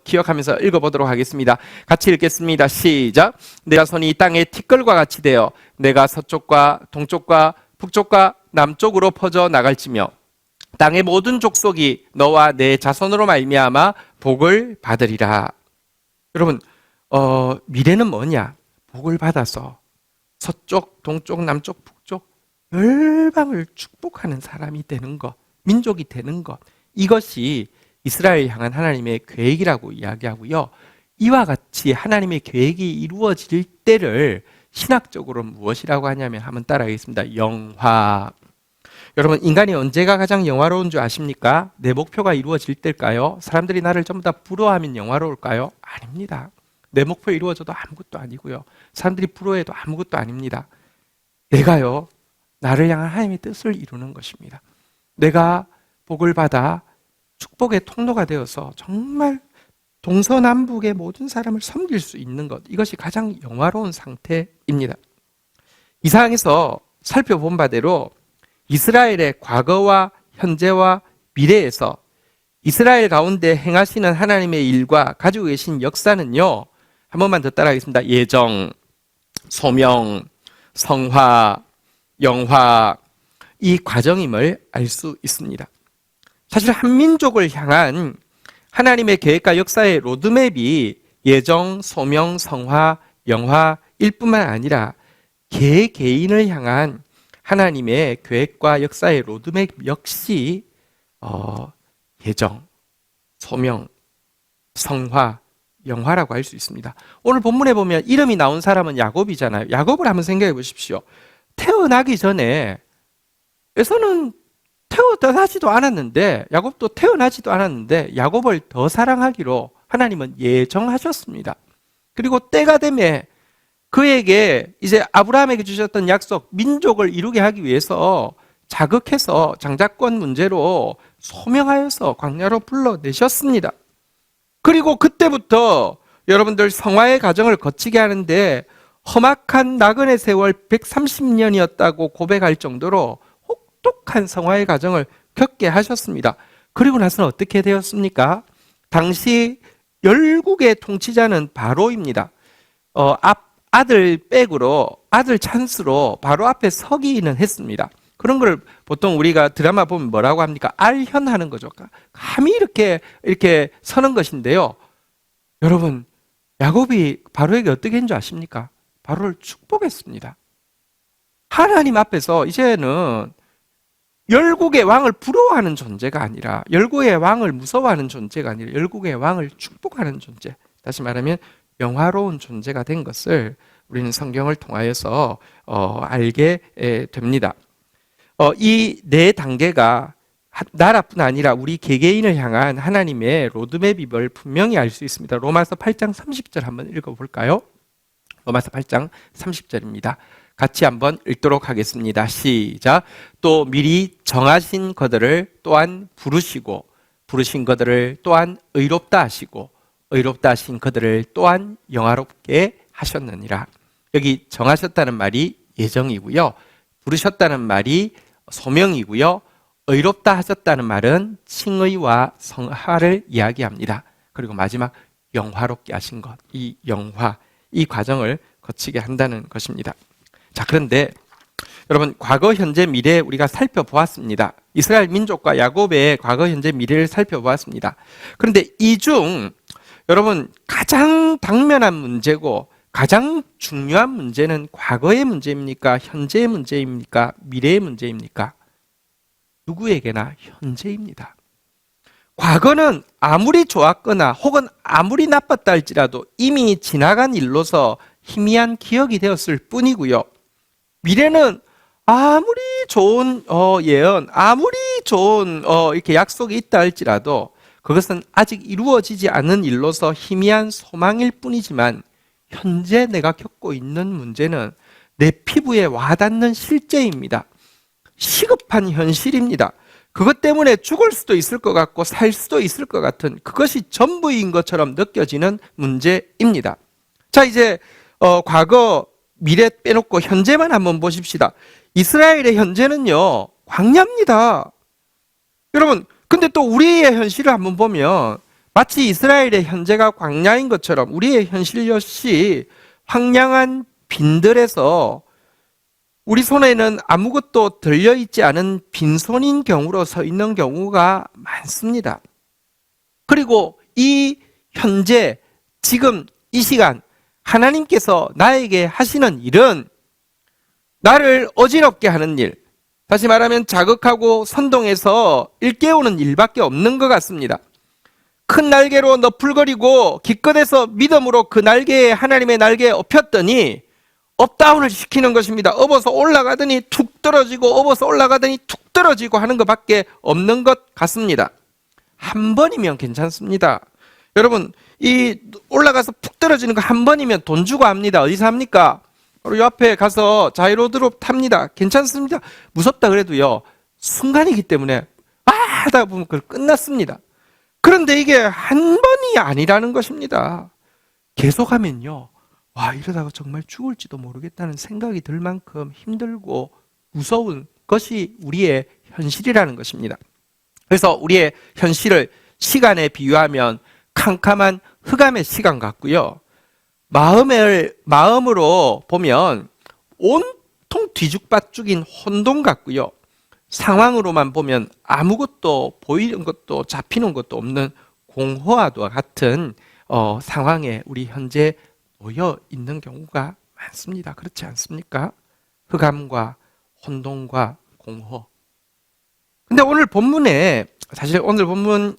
S1: 기억하면서 읽어보도록 하겠습니다. 같이 읽겠습니다. 시작. 내 자손이 이 땅의 티끌과 같이 되어 내가 서쪽과 동쪽과 북쪽과 남쪽으로 퍼져 나갈지며 땅의 모든 족속이 너와 내 자손으로 말미암아 복을 받으리라. 여러분, 미래는 뭐냐? 복을 받아서 서쪽, 동쪽, 남쪽, 북쪽 열방을 축복하는 사람이 되는 것, 민족이 되는 것, 이것이 이스라엘 향한 하나님의 계획이라고 이야기하고요. 이와 같이 하나님의 계획이 이루어질 때를 신학적으로 무엇이라고 하냐면 한번 따라하겠습니다. 영화. 여러분, 인간이 언제가 가장 영화로운 줄 아십니까? 내 목표가 이루어질 때일까요? 사람들이 나를 전부 다 부러워하면 영화로울까요? 아닙니다. 내 목표 이루어져도 아무것도 아니고요, 사람들이 부러워해도 아무것도 아닙니다. 내가요, 나를 향한 하나님의 뜻을 이루는 것입니다. 내가 복을 받아 축복의 통로가 되어서 정말 동서남북의 모든 사람을 섬길 수 있는 것, 이것이 가장 영화로운 상태입니다. 이 상황에서 살펴본 바대로 이스라엘의 과거와 현재와 미래에서 이스라엘 가운데 행하시는 하나님의 일과 가지고 계신 역사는요, 한 번만 더 따라하겠습니다. 예정, 소명, 성화, 영화, 이 과정임을 알 수 있습니다. 사실 한민족을 향한 하나님의 계획과 역사의 로드맵이 예정, 소명, 성화, 영화일 뿐만 아니라 개개인을 향한 하나님의 계획과 역사의 로드맵 역시 예정, 소명, 성화, 영화라고 할 수 있습니다. 오늘 본문에 보면 이름이 나온 사람은 야곱이잖아요. 야곱을 한번 생각해 보십시오. 태어나기 전에 에서는 태어나지도 않았는데, 야곱도 태어나지도 않았는데 야곱을 더 사랑하기로 하나님은 예정하셨습니다. 그리고 때가 되면 그에게 이제 아브라함에게 주셨던 약속, 민족을 이루게 하기 위해서 자극해서 장자권 문제로 소명하여서 광야로 불러내셨습니다. 그리고 그때부터 여러분들 성화의 과정을 거치게 하는데 험악한 나그네 세월 130년이었다고 고백할 정도로 혹독한 성화의 과정을 겪게 하셨습니다. 그리고 나서는 어떻게 되었습니까? 당시 열국의 통치자는 바로입니다. 아들 백으로, 아들 찬스로 바로 앞에 서기는 했습니다. 그런 걸 보통 우리가 드라마 보면 뭐라고 합니까? 알현하는 거죠. 감히 이렇게 서는 것인데요. 여러분, 야곱이 바로에게 어떻게 했는 줄 아십니까? 바로를 축복했습니다. 하나님 앞에서 이제는 열국의 왕을 부러워하는 존재가 아니라, 열국의 왕을 무서워하는 존재가 아니라 열국의 왕을 축복하는 존재, 다시 말하면 영화로운 존재가 된 것을 우리는 성경을 통하여서 알게 됩니다. 이 네 단계가 나라뿐 아니라 우리 개개인을 향한 하나님의 로드맵임을 분명히 알 수 있습니다. 로마서 8장 30절 한번 읽어볼까요? 로마서 8장 30절입니다. 같이 한번 읽도록 하겠습니다. 시작. 또 미리 정하신 것들을 또한 부르시고, 부르신 것들을 또한 의롭다 하시고, 의롭다 하신 그들을 또한 영화롭게 하셨느니라. 여기 정하셨다는 말이 예정이고요, 부르셨다는 말이 소명이고요, 의롭다 하셨다는 말은 칭의와 성화를 이야기합니다. 그리고 마지막 영화롭게 하신 것, 이 영화, 이 과정을 거치게 한다는 것입니다. 자, 그런데 여러분, 과거, 현재, 미래 우리가 살펴보았습니다. 이스라엘 민족과 야곱의 과거, 현재, 미래를 살펴보았습니다. 그런데 이 중 여러분, 가장 당면한 문제고 가장 중요한 문제는 과거의 문제입니까? 현재의 문제입니까? 미래의 문제입니까? 누구에게나 현재입니다. 과거는 아무리 좋았거나 혹은 아무리 나빴다 할지라도 이미 지나간 일로서 희미한 기억이 되었을 뿐이고요. 미래는 아무리 좋은 예언, 아무리 좋은 이렇게 약속이 있다 할지라도 그것은 아직 이루어지지 않은 일로서 희미한 소망일 뿐이지만, 현재 내가 겪고 있는 문제는 내 피부에 와닿는 실제입니다. 시급한 현실입니다. 그것 때문에 죽을 수도 있을 것 같고 살 수도 있을 것 같은, 그것이 전부인 것처럼 느껴지는 문제입니다. 자, 이제 과거, 미래 빼놓고 현재만 한번 보십시다. 이스라엘의 현재는요, 광야입니다. 여러분, 근데 또 우리의 현실을 한번 보면 마치 이스라엘의 현재가 광야인 것처럼 우리의 현실 역시 황량한 빈들에서 우리 손에는 아무것도 들려있지 않은 빈손인 경우로 서 있는 경우가 많습니다. 그리고 이 현재, 지금 이 시간 하나님께서 나에게 하시는 일은 나를 어지럽게 하는 일, 다시 말하면 자극하고 선동해서 일깨우는 일밖에 없는 것 같습니다. 큰 날개로 너풀거리고 기껏해서 믿음으로 그 날개에, 하나님의 날개에 업혔더니 업다운을 시키는 것입니다. 업어서 올라가더니 툭 떨어지고, 업어서 올라가더니 툭 떨어지고 하는 것밖에 없는 것 같습니다. 한 번이면 괜찮습니다. 여러분, 이 올라가서 푹 떨어지는 거 한 번이면 돈 주고 합니다. 어디서 합니까? 바로 옆에 가서 자이로드롭 탑니다. 괜찮습니다. 무섭다 그래도요, 순간이기 때문에 하다 보면 그걸 끝났습니다. 그런데 이게 한 번이 아니라는 것입니다. 계속하면요, 와, 이러다가 정말 죽을지도 모르겠다는 생각이 들 만큼 힘들고 무서운 것이 우리의 현실이라는 것입니다. 그래서 우리의 현실을 시간에 비유하면 캄캄한 흑암의 시간 같고요. 마음으로 보면 온통 뒤죽박죽인 혼돈 같고요. 상황으로만 보면 아무것도 보이는 것도 잡히는 것도 없는 공허와도 같은 상황에 우리 현재 놓여 있는 경우가 많습니다. 그렇지 않습니까? 흑암과 혼돈과 공허. 근데 오늘 본문에 사실 오늘 본문의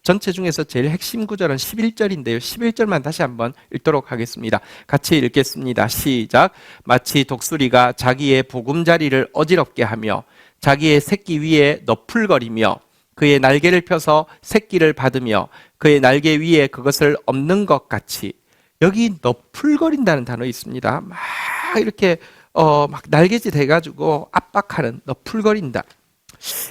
S1: 전체 중에서 제일 핵심 구절은 11절인데요. 11절만 다시 한번 읽도록 하겠습니다. 같이 읽겠습니다. 시작. 마치 독수리가 자기의 보금자리를 어지럽게 하며 자기의 새끼 위에 너풀거리며 그의 날개를 펴서 새끼를 받으며 그의 날개 위에 그것을 엎는 것 같이. 여기 너풀거린다는 단어 있습니다. 막 이렇게 막 날개짓 해가지고 압박하는, 너풀거린다.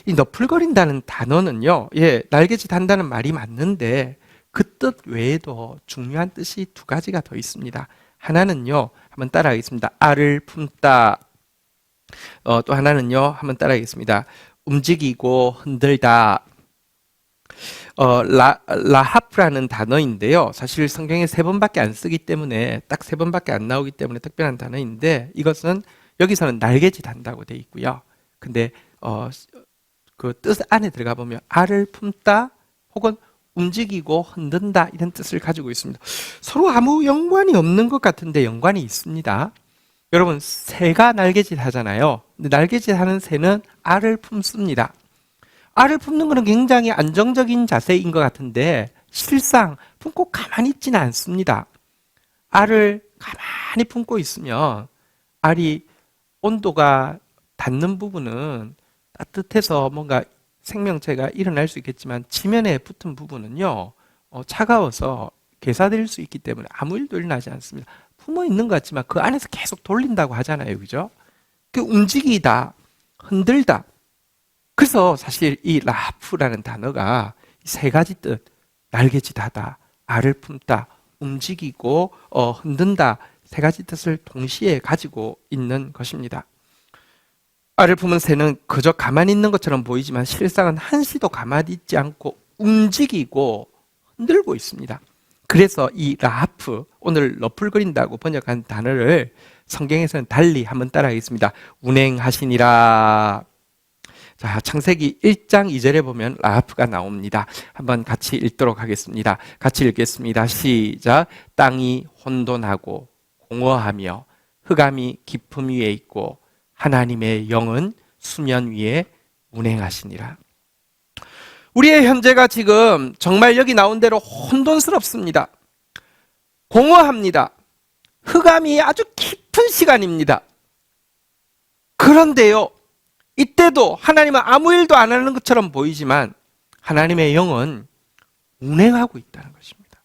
S1: 이 너풀거린다는 단어는요, 날개짓 한다는 말이 맞는데 그 뜻 외에도 중요한 뜻이 두 가지가 더 있습니다. 하나는요, 한번 따라하겠습니다. 알을 품다. 또 하나는요, 한번 따라하겠습니다. 움직이고 흔들다. 라하프라는 단어인데요. 사실 성경에 3번밖에 안 쓰기 때문에, 딱 3번밖에 안 나오기 때문에 특별한 단어인데, 이것은 여기서는 날개짓 한다고 돼 있고요. 근데 그 뜻 안에 들어가 보면 알을 품다 혹은 움직이고 흔든다 이런 뜻을 가지고 있습니다. 서로 아무 연관이 없는 것 같은데 연관이 있습니다. 여러분, 새가 날개짓 하잖아요. 근데 날개짓 하는 새는 알을 품습니다. 알을 품는 것은 굉장히 안정적인 자세인 것 같은데 실상 품고 가만히 있지는 않습니다. 알을 가만히 품고 있으면 알이 온도가 닿는 부분은 따뜻해서 뭔가 생명체가 일어날 수 있겠지만 지면에 붙은 부분은요, 차가워서 괴사될 수 있기 때문에 아무 일도 일어나지 않습니다. 품어 있는 것 같지만 그 안에서 계속 돌린다고 하잖아요. 그죠? 그 움직이다, 흔들다. 그래서 사실 이 라프라는 단어가 세 가지 뜻, 날개짓하다, 알을 품다, 움직이고 흔든다, 세 가지 뜻을 동시에 가지고 있는 것입니다. 알을 품은 새는 그저 가만히 있는 것처럼 보이지만 실상은 한시도 가만히 있지 않고 움직이고 흔들고 있습니다. 그래서 이 라하프, 오늘 너풀거린다고 번역한 단어를 성경에서는 달리 한번 따라하겠습니다. 운행하시니라. 자, 창세기 1장 2절에 보면 라하프가 나옵니다. 한번 같이 읽도록 하겠습니다. 같이 읽겠습니다. 시작. 땅이 혼돈하고 공허하며 흑암이 깊음 위에 있고 하나님의 영은 수면 위에 운행하시니라. 우리의 현재가 지금 정말 여기 나온 대로 혼돈스럽습니다. 공허합니다. 흑암이 아주 깊은 시간입니다. 그런데요, 이때도 하나님은 아무 일도 안 하는 것처럼 보이지만 하나님의 영은 운행하고 있다는 것입니다.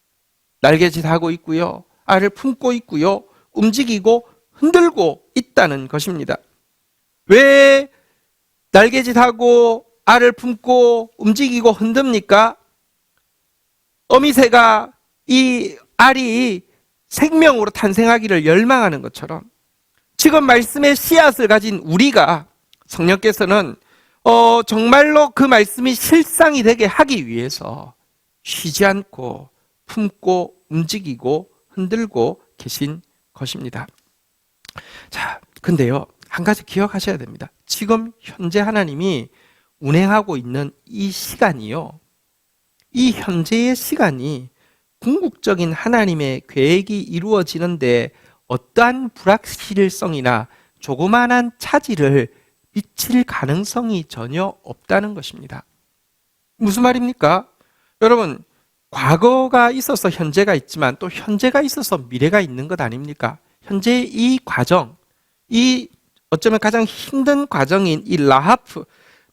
S1: 날개짓하고 있고요, 알을 품고 있고요, 움직이고 흔들고 있다는 것입니다. 왜 날개짓하고 알을 품고 움직이고 흔듭니까? 어미새가 이 알이 생명으로 탄생하기를 열망하는 것처럼 지금 말씀의 씨앗을 가진 우리가 성령께서는 정말로 그 말씀이 실상이 되게 하기 위해서 쉬지 않고 품고 움직이고 흔들고 계신 것입니다. 자, 근데요, 한 가지 기억하셔야 됩니다. 지금 현재 하나님이 운행하고 있는 이 시간이요, 이 현재의 시간이 궁극적인 하나님의 계획이 이루어지는데 어떠한 불확실성이나 조그만한 차질을 미칠 가능성이 전혀 없다는 것입니다. 무슨 말입니까? 여러분, 과거가 있어서 현재가 있지만 또 현재가 있어서 미래가 있는 것 아닙니까? 현재의 이 과정, 이 어쩌면 가장 힘든 과정인 이 라하프,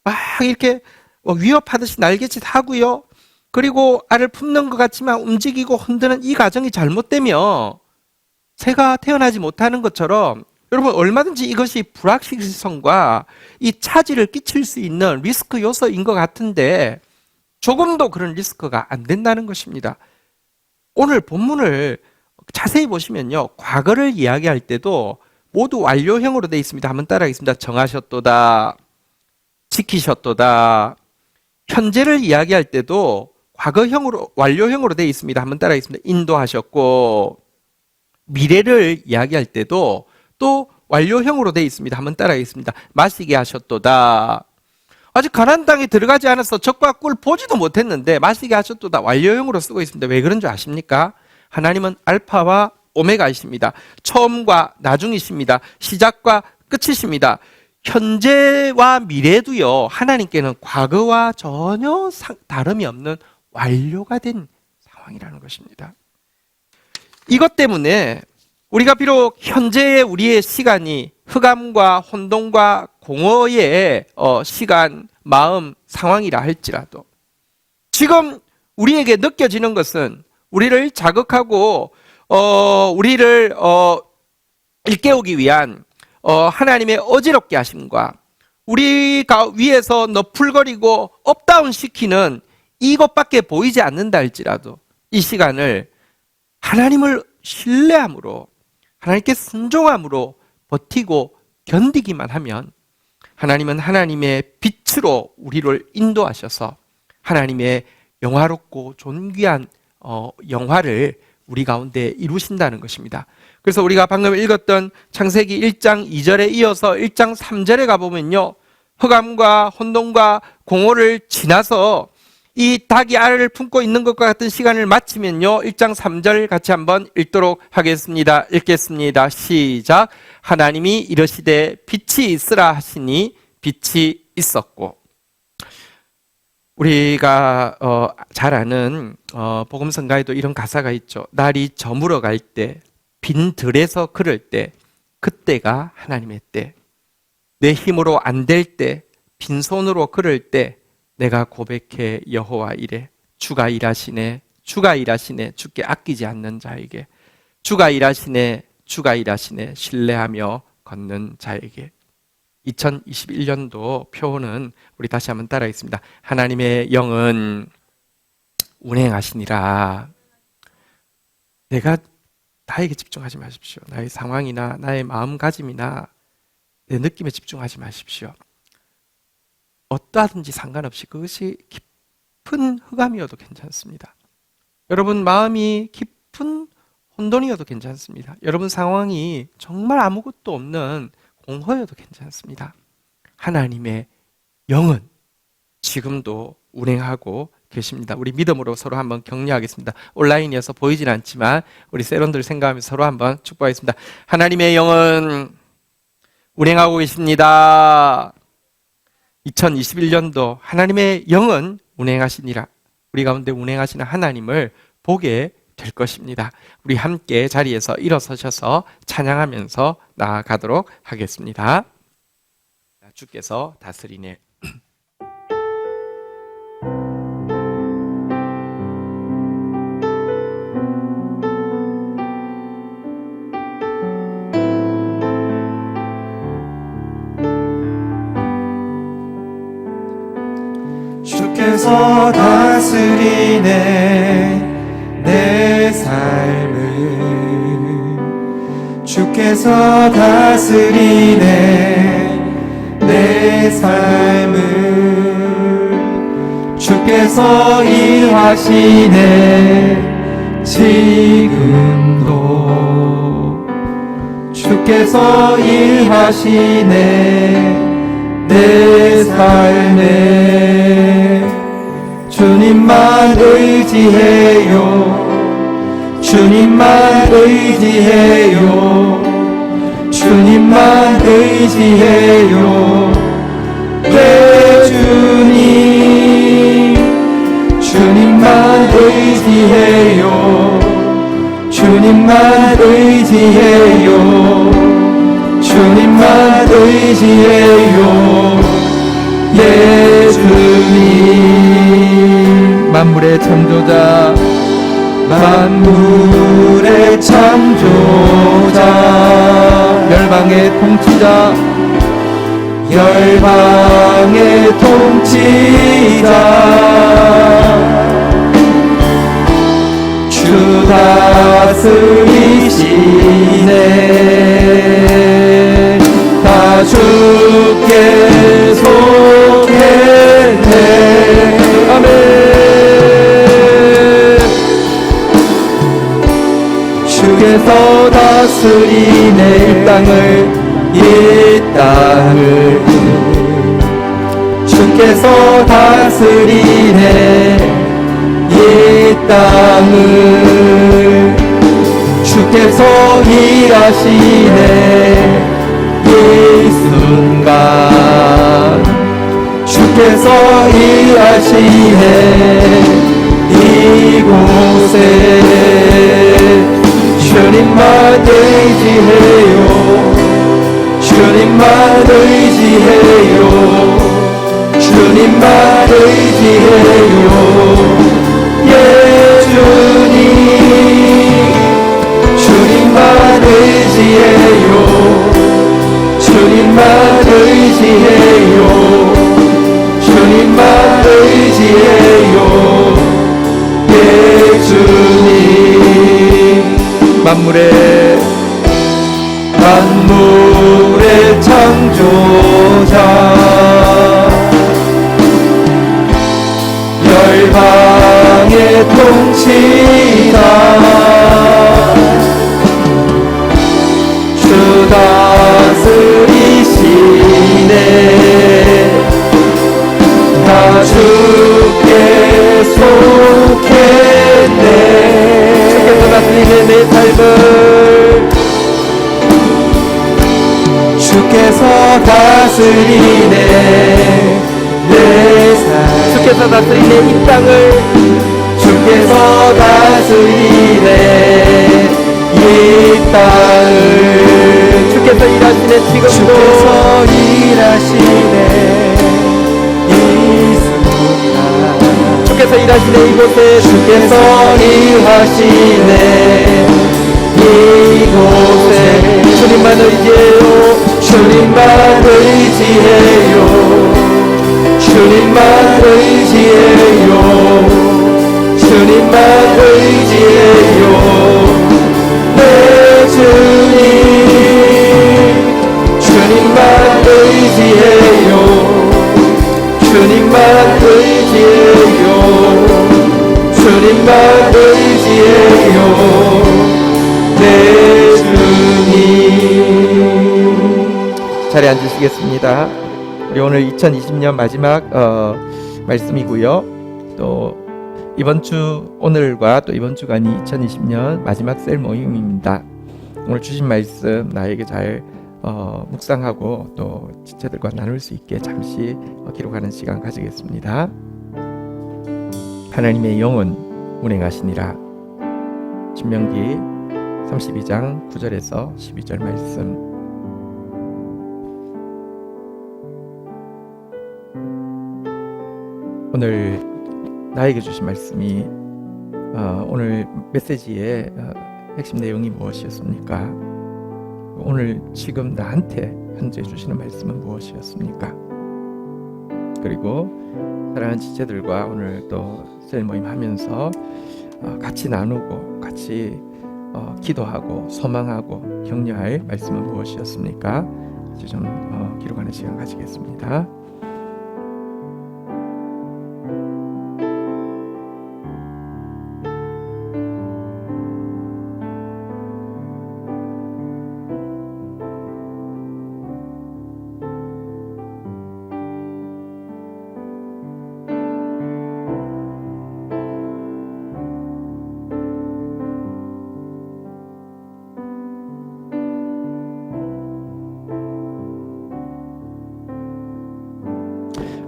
S1: 막 이렇게 위협하듯이 날개짓 하고요, 그리고 알을 품는 것 같지만 움직이고 흔드는 이 과정이 잘못되면 새가 태어나지 못하는 것처럼 여러분, 얼마든지 이것이 불확실성과 이 차질을 끼칠 수 있는 리스크 요소인 것 같은데 조금도 그런 리스크가 안 된다는 것입니다. 오늘 본문을 자세히 보시면요, 과거를 이야기할 때도 모두 완료형으로 되어 있습니다. 한번 따라하겠습니다. 정하셨도다. 지키셨도다. 현재를 이야기할 때도 과거형으로, 완료형으로 되어 있습니다. 한번 따라하겠습니다. 인도하셨고, 미래를 이야기할 때도 또 완료형으로 되어 있습니다. 한번 따라하겠습니다. 마시게 하셨도다. 아직 가나안 땅에 들어가지 않아서 적과 꿀 보지도 못했는데 마시게 하셨도다. 완료형으로 쓰고 있습니다. 왜 그런 줄 아십니까? 하나님은 알파와 오메가이십니다. 처음과 나중이십니다. 시작과 끝이십니다. 현재와 미래도요, 하나님께는 과거와 전혀 다름이 없는 완료가 된 상황이라는 것입니다. 이것 때문에 우리가 비록 현재의 우리의 시간이 흑암과 혼돈과 공허의 시간, 마음, 상황이라 할지라도 지금 우리에게 느껴지는 것은 우리를 자극하고 우리를 일깨우기 위한 하나님의 어지럽게 하심과 우리가 위에서 너풀거리고 업다운 시키는 이것밖에 보이지 않는다 할지라도 이 시간을 하나님을 신뢰함으로 하나님께 순종함으로 버티고 견디기만 하면 하나님은 하나님의 빛으로 우리를 인도하셔서 하나님의 영화롭고 존귀한 영화를 우리 가운데 이루신다는 것입니다. 그래서 우리가 방금 읽었던 창세기 1장 2절에 이어서 1장 3절에 가보면요, 흑암과 혼돈과 공허를 지나서 이 닭이 알을 품고 있는 것과 같은 시간을 마치면요, 1장 3절 같이 한번 읽도록 하겠습니다. 읽겠습니다. 시작. 하나님이 이르시되 빛이 있으라 하시니 빛이 있었고. 우리가 잘 아는 복음성가에도 이런 가사가 있죠. 날이 저물어 갈 때, 빈 들에서 그럴 때, 그때가 하나님의 때. 내 힘으로 안 될 때, 빈손으로 그럴 때 내가 고백해 여호와 이래. 주가 일하시네, 주가 일하시네, 주께 아끼지 않는 자에게. 주가 일하시네, 주가 일하시네, 신뢰하며 걷는 자에게. 2021년도 표어는 우리 다시 한번 따라하겠습니다. 하나님의 영은 운행하시니라. 내가 나에게 집중하지 마십시오. 나의 상황이나 나의 마음가짐이나 내 느낌에 집중하지 마십시오. 어떠하든지 상관없이 그것이 깊은 흑암이어도 괜찮습니다. 여러분 마음이 깊은 혼돈이어도 괜찮습니다. 여러분 상황이 정말 아무것도 없는 공허여도 괜찮습니다. 하나님의 영은 지금도 운행하고 계십니다. 우리 믿음으로 서로 한번 격려하겠습니다. 온라인이어서 보이진 않지만 우리 세론들 생각하면서 서로 한번 축복하겠습니다. 하나님의 영은 운행하고 계십니다. 2021년도 하나님의 영은 운행하시니라. 우리 가운데 운행하시는 하나님을 보게 될 것입니다. 우리 함께 자리에서 일어서셔서 찬양하면서 나아가도록 하겠습니다. 주께서 다스리네.
S3: 주께서 다스리네 내 삶을. 주께서 다스리네 내 삶을. 주께서 일하시네 지금도. 주께서 일하시네 내 삶에. 주님만 의지해요. 주님만 의지해요. 주님만 의지해요. 내 주님. 주님만 의지해요. 주님만 의지해요. 주님만 의지해요. 예수님.
S1: 만물의 창조자,
S3: 만물의 창조자,
S1: 열방의 통치자,
S3: 열방의 통치자, 주 다스리시네. 다 주께 속해 주께서 다스리네 이 땅을 주께서 다스리네 이 땅을 주께서 일하시네 이 순간 주께서 일하시네 이곳에 주님만 의지해요 주님만 의지해요 주님만 의지해요 예 주님 주님만 의지해요 주님만 의지해요 주님만 의지해요 예 주님 만물의 창조자 열방의 통치자 주 다스리시네 다 주께 속했네 주께서 다스리네 내 삶을 주께서 다스리네 내 삶 주께서 다스리네 이 땅을 주께서 다스리네 이 땅을 주께서 일하시네 지금도 주께서 일하시네 이 순간 주께서 일하시네 이곳에 주께서 일하시네 이곳에 주님만 의지해요 주님만 의지해요 주님만 의지해요 주님만 의지해요 내 주님 주님만 의지해요 주님만 의지해요 주님만 의지해요 내 주님
S1: 자리에 앉으시겠습니다. 우리 오늘 2020년 마지막 말씀이고요. 또 이번 주 오늘과 또 이번 주간이 2020년 마지막 셀 모임입니다. 오늘 주신 말씀 나에게 잘 묵상하고 또 지체들과 나눌 수 있게 잠시 기록하는 시간 가지겠습니다. 하나님의 영은 운행하시니라. 신명기 32장 9절에서 12절 말씀. 오늘 나에게 주신 말씀이 오늘 메시지의 핵심 내용이 무엇이었습니까? 오늘 지금 나한테 현재 주시는 말씀은 무엇이었습니까? 그리고 사랑하는 지체들과 오늘 또 셀 모임 하면서 같이 나누고 같이 기도하고 소망하고 격려할 말씀은 무엇이었습니까? 이제 좀 기록하는 시간 가지겠습니다.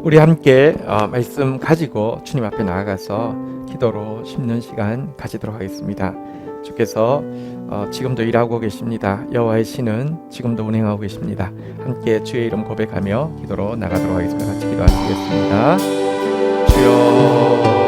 S1: 우리 함께 말씀 가지고 주님 앞에 나아가서 기도로 심는 시간 가지도록 하겠습니다. 주께서 지금도 일하고 계십니다. 여호와의 신은 지금도 운행하고 계십니다. 함께 주의 이름 고백하며 기도로 나가도록 하겠습니다. 같이 기도하시겠습니다. 주여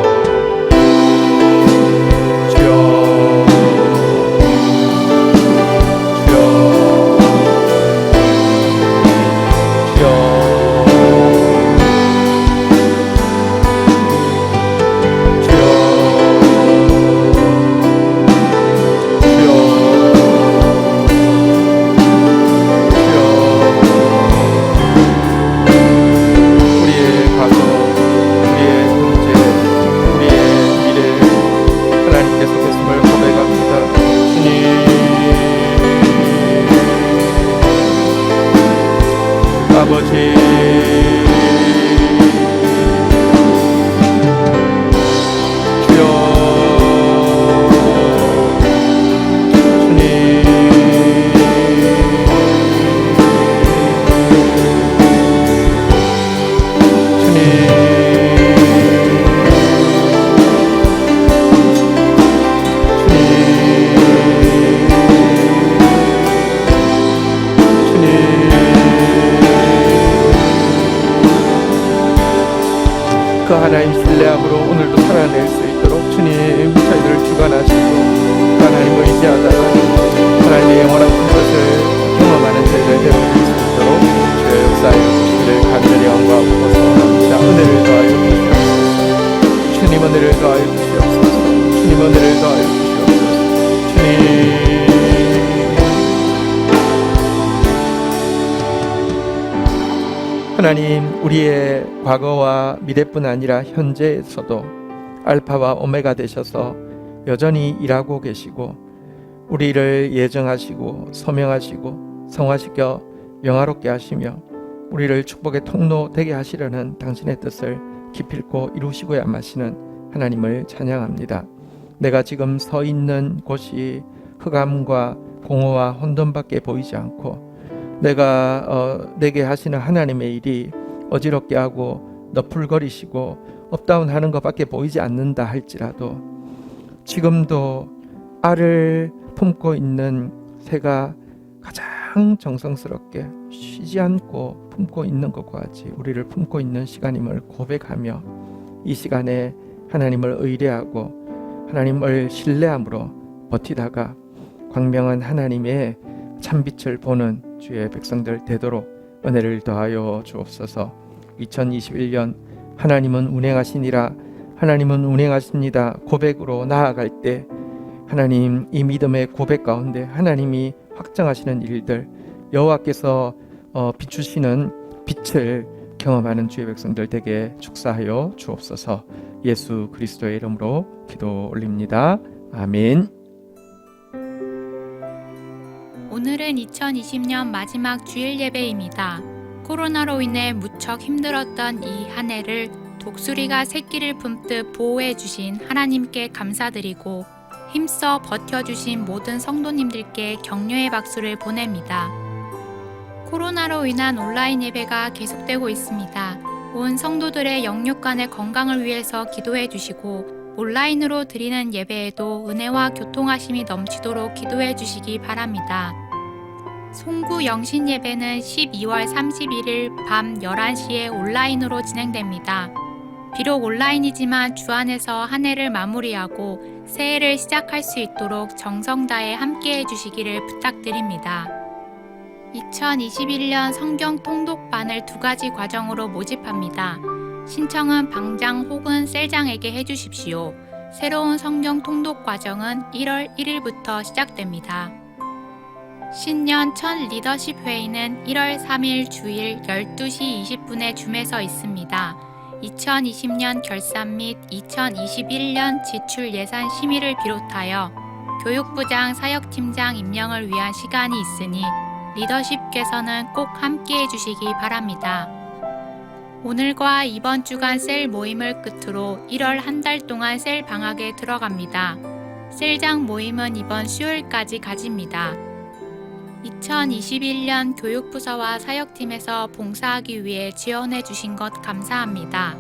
S1: 아버지 그 하나님 신뢰함으로 오늘도 살아낼 수 있도록 주님 저희들을 주관하시고 하나님을 의지하다가 하나님의 영원한 것을 경험하는 저희들 되어질 수 있도록 주의 역사에 주시기를 간절히 영광하고 소원합니다. 은혜를 더하여 주시옵소서. 주님 은혜를 더하여 주시옵소서. 주님 은혜를 더하여 주시옵소서. 주님 하나님, 우리의 과거와 미래뿐 아니라 현재에서도 알파와 오메가 되셔서 여전히 일하고 계시고 우리를 예정하시고 소명하시고 성화시켜 영화롭게 하시며 우리를 축복의 통로 되게 하시려는 당신의 뜻을 기필코 이루시고야 마시는 하나님을 찬양합니다. 내가 지금 서 있는 곳이 흑암과 공허와 혼돈밖에 보이지 않고 내가 내게 하시는 하나님의 일이 어지럽게 하고 너풀거리시고 업다운하는 것밖에 보이지 않는다 할지라도 지금도 알을 품고 있는 새가 가장 정성스럽게 쉬지 않고 품고 있는 것과 같이 우리를 품고 있는 시간임을 고백하며 이 시간에 하나님을 의뢰하고 하나님을 신뢰함으로 버티다가 광명한 하나님의 참빛을 보는 주의 백성들 되도록 은혜를 더하여 주옵소서. 2021년 하나님은 운행하시니라, 하나님은 운행하십니다 고백으로 나아갈 때 하나님 이 믿음의 고백 가운데 하나님이 확정하시는 일들, 여호와께서 비추시는 빛을 경험하는 주의 백성들 되게 축사하여 주옵소서. 예수 그리스도의 이름으로 기도 올립니다. 아멘.
S5: 오늘은 2020년 마지막 주일 예배입니다. 코로나로 인해 무척 힘들었던 이 한 해를 독수리가 새끼를 품듯 보호해 주신 하나님께 감사드리고 힘써 버텨주신 모든 성도님들께 격려의 박수를 보냅니다. 코로나로 인한 온라인 예배가 계속되고 있습니다. 온 성도들의 영육간의 건강을 위해서 기도해 주시고 온라인으로 드리는 예배에도 은혜와 교통하심이 넘치도록 기도해 주시기 바랍니다. 송구 영신 예배는 12월 31일 밤 11시에 온라인으로 진행됩니다. 비록 온라인이지만 주 안에서 한 해를 마무리하고 새해를 시작할 수 있도록 정성 다해 함께 해주시기를 부탁드립니다. 2021년 성경 통독반을 2가지 과정으로 모집합니다. 신청은 방장 혹은 셀장에게 해주십시오. 새로운 성경 통독 과정은 1월 1일부터 시작됩니다. 신년 첫 리더십 회의는 1월 3일 주일 12시 20분에 줌에서 있습니다. 2020년 결산 및 2021년 지출 예산 심의를 비롯하여 교육부장 사역팀장 임명을 위한 시간이 있으니 리더십께서는 꼭 함께해 주시기 바랍니다. 오늘과 이번 주간 셀 모임을 끝으로 1월 한 달 동안 셀 방학에 들어갑니다. 셀장 모임은 이번 수요일까지 가집니다. 2021년 교육부서와 사역팀에서 봉사하기 위해 지원해 주신 것 감사합니다.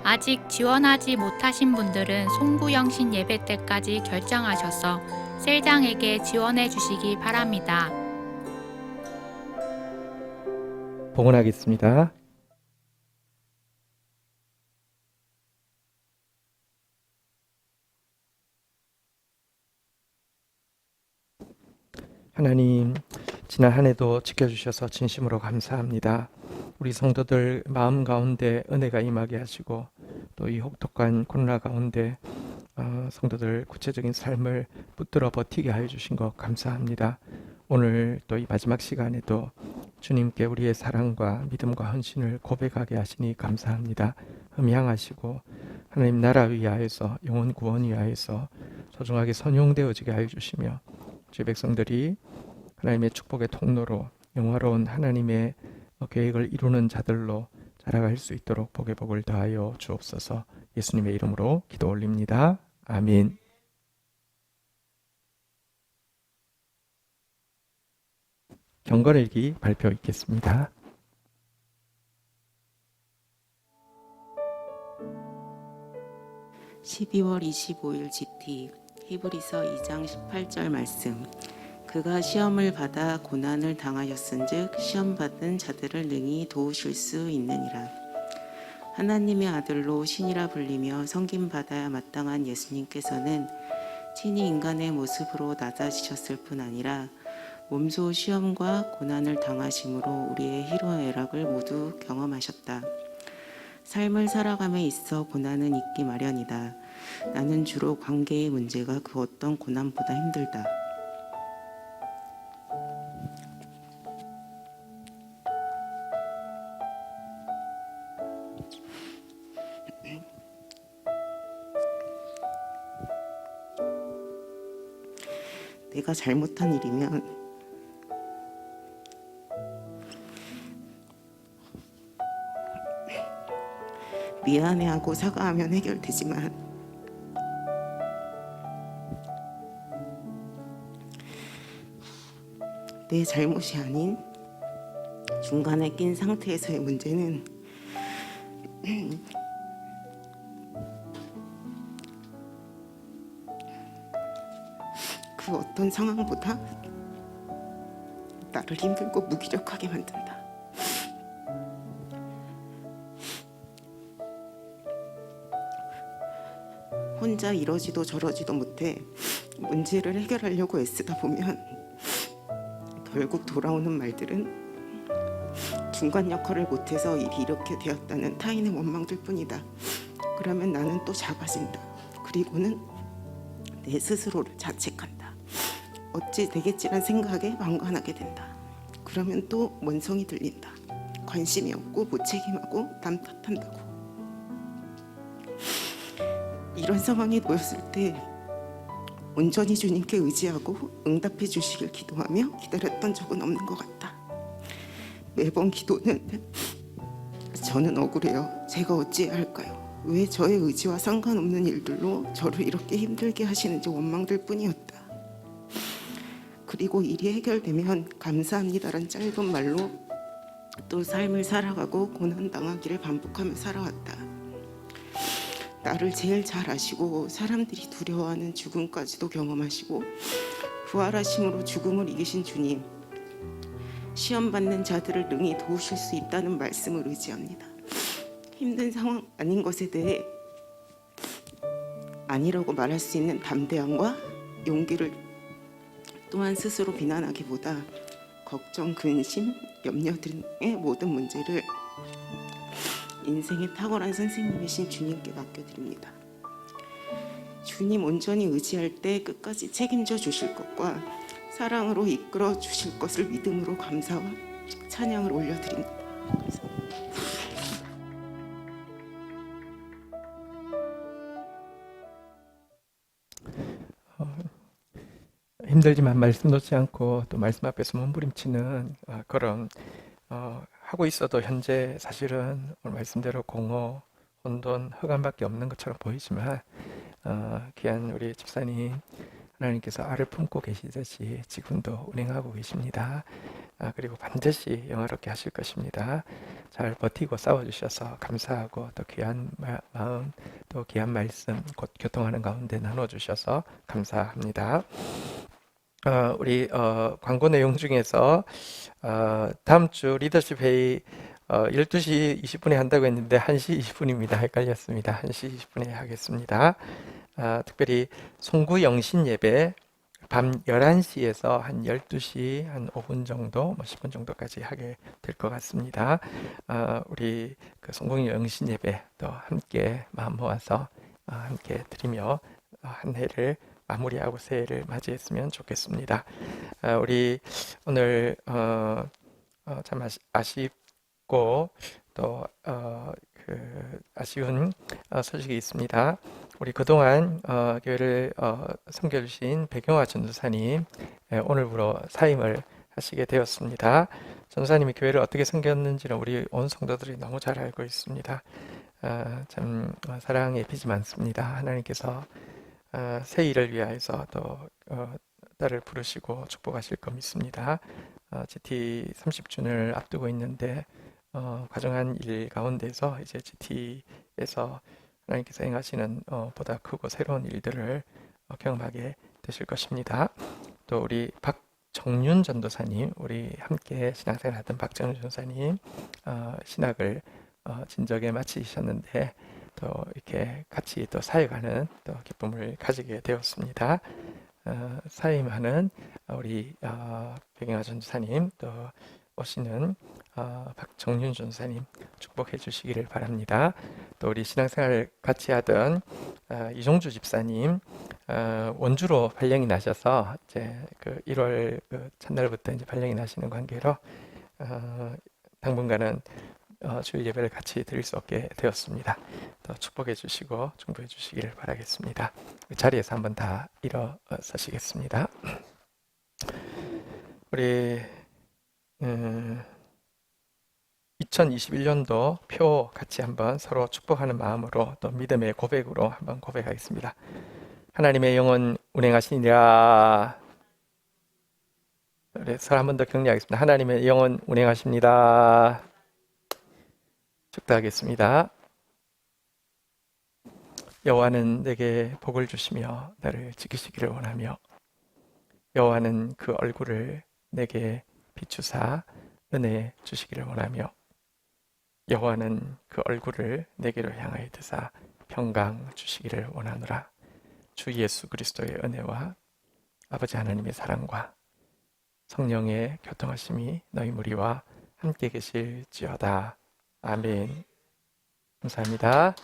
S5: 아직 지원하지 못하신 분들은 송구영신 예배 때까지 결정하셔서 셀장에게 지원해 주시기 바랍니다.
S1: 봉헌하겠습니다. 하나님, 지난 한 해도 지켜주셔서 진심으로 감사합니다. 우리 성도들 마음 가운데 은혜가 임하게 하시고 또 이 혹독한 코로나 가운데 성도들 구체적인 삶을 붙들어 버티게 하여 주신 것 감사합니다. 오늘 또 이 마지막 시간에도 주님께 우리의 사랑과 믿음과 헌신을 고백하게 하시니 감사합니다. 음향하시고 하나님 나라 위하여서 영혼 구원 위하여서 소중하게 선용되어지게 하여 주시며 주의 백성들이 하나님의 축복의 통로로 영화로운 하나님의 계획을 이루는 자들로 자라갈 수 있도록 복의 복을 더하여 주옵소서. 예수님의 이름으로 기도 올립니다. 아멘. 경건일기 발표 있겠습니다.
S6: (12월 25일) GT 히브리서 2장 18절 말씀. 그가 시험을 받아 고난을 당하였은즉 시험 받은 자들을 능히 도우실 수 있느니라. 하나님의 아들로 신이라 불리며 섬김 받아야 마땅한 예수님께서는 친히 인간의 모습으로 낮아지셨을 뿐 아니라 몸소 시험과 고난을 당하심으로 우리의 희로애락을 모두 경험하셨다. 삶을 살아감에 있어 고난은 있기 마련이다. 나는 주로 관계의 문제가 그 어떤 고난보다 힘들다. 내가 잘못한 일이면 미안해하고 사과하면 해결되지만 내 잘못이 아닌 중간에 낀 상태에서의 문제는 그 어떤 상황보다 나를 힘들고 무기력하게 만든다. 혼자 이러지도 저러지도 못해 문제를 해결하려고 애쓰다 보면 결국 돌아오는 말들은 중간 역할을 못해서 일이 이렇게 되었다는 타인의 원망들 뿐이다. 그러면 나는 또 작아진다. 그리고는 내 스스로를 자책한다. 어찌 되겠지란 생각에 방관하게 된다. 그러면 또 원성이 들린다. 관심이 없고 무책임하고 남 탓한다고. 이런 상황이 놓였을 때 온전히 주님께 의지하고 응답해 주시길 기도하며 기다렸던 적은 없는 것 같다. 매번 기도는 저는 억울해요. 제가 어찌해야 할까요? 왜 저의 의지와 상관없는 일들로 저를 이렇게 힘들게 하시는지 원망될 뿐이었다. 그리고 일이 해결되면 감사합니다란 짧은 말로 또 삶을 살아가고 고난당하기를 반복하며 살아왔다. 나를 제일 잘 아시고 사람들이 두려워하는 죽음까지도 경험하시고 부활하심으로 죽음을 이기신 주님, 시험받는 자들을 능히 도우실 수 있다는 말씀을 의지합니다. 힘든 상황 아닌 것에 대해 아니라고 말할 수 있는 담대함과 용기를 또한 스스로 비난하기보다 걱정, 근심, 염려 등의 모든 문제를 인생의 탁월한 선생님이신 주님께 맡겨드립니다. 주님 온전히 의지할 때 끝까지 책임져 주실 것과 사랑으로 이끌어 주실 것을 믿음으로 감사와 찬양을 올려드립니다. 감사합니다.
S1: 힘들지만 말씀 놓지 않고 또 말씀 앞에서 몸부림치는 그런 하고 있어도 현재 사실은 오늘 말씀대로 공허, 혼돈, 흑암밖에 없는 것처럼 보이지만 귀한 우리 집사님 하나님께서 알을 품고 계시듯이 지금도 운행하고 계십니다. 그리고 반드시 영화롭게 하실 것입니다. 잘 버티고 싸워주셔서 감사하고 또 귀한 마음 또 귀한 말씀 곧 교통하는 가운데 나눠주셔서 감사합니다. 우리 광고 내용 중에서 다음 주 리더십 회의 12시 20분에 한다고 했는데 1시 20분입니다. 헷갈렸습니다. 1시 20분에 하겠습니다. 특별히 송구 영신 예배 밤 11시에서 한 12시 한 5분 정도, 10분 정도까지 하게 될 것 같습니다. 우리 그 송구 영신 예배 또 함께 마음 모아서 함께 드리며 한 해를 마무리하고 새해를 맞이했으면 좋겠습니다. 우리 오늘 참 아쉽고 또 아쉬운 소식이 있습니다. 우리 그동안 교회를 섬겨주신 백영화 전도사님 오늘부로 사임을 하시게 되었습니다. 전사님이 교회를 어떻게 섬겼는지는 우리 온 성도들이 너무 잘 알고 있습니다. 참 사랑의 빚이 많습니다. 하나님께서 새 일을 위하여서 또 딸을 부르시고 축복하실 거 믿습니다. GT 30주년을 앞두고 있는데 과정한 일 가운데서 이제 GT에서 하나님께서 행하시는 보다 크고 새로운 일들을 경험하게 되실 것입니다. 또 우리 박정윤 전도사님, 우리 함께 신앙생활 하던 박정윤 전도사님 신학을 진적에 마치셨는데 또 이렇게 같이 또 사역하는 또 기쁨을 가지게 되었습니다. 사임하는 우리 백영아 전도사님 또 오시는 박정윤 전도사님 축복해 주시기를 바랍니다. 또 우리 신앙생활 같이 하던 이종주 집사님 원주로 발령이 나셔서 이제 그 1월 그 첫날부터 이제 발령이 나시는 관계로 당분간은 주일 예배를 같이 드릴 수 없게 되었습니다. 더 축복해 주시고 중보해 주시기를 바라겠습니다. 그 자리에서 한번 다 일어서시겠습니다. 우리 2021년도 표 같이 한번 서로 축복하는 마음으로 또 믿음의 고백으로 한번 고백하겠습니다. 하나님의 영은 운행하시니라. 서로 한 번 더 격려하겠습니다. 하나님의 영은 운행하십니다. 축도하겠습니다. 여호와는 내게 복을 주시며 나를 지키시기를 원하며 여호와는 그 얼굴을 내게 비추사 은혜 주시기를 원하며 여호와는 그 얼굴을 내게로 향하여 드사 평강 주시기를 원하노라. 주 예수 그리스도의 은혜와 아버지 하나님의 사랑과 성령의 교통하심이 너희 무리와 함께 계실지어다. 아멘. 감사합니다.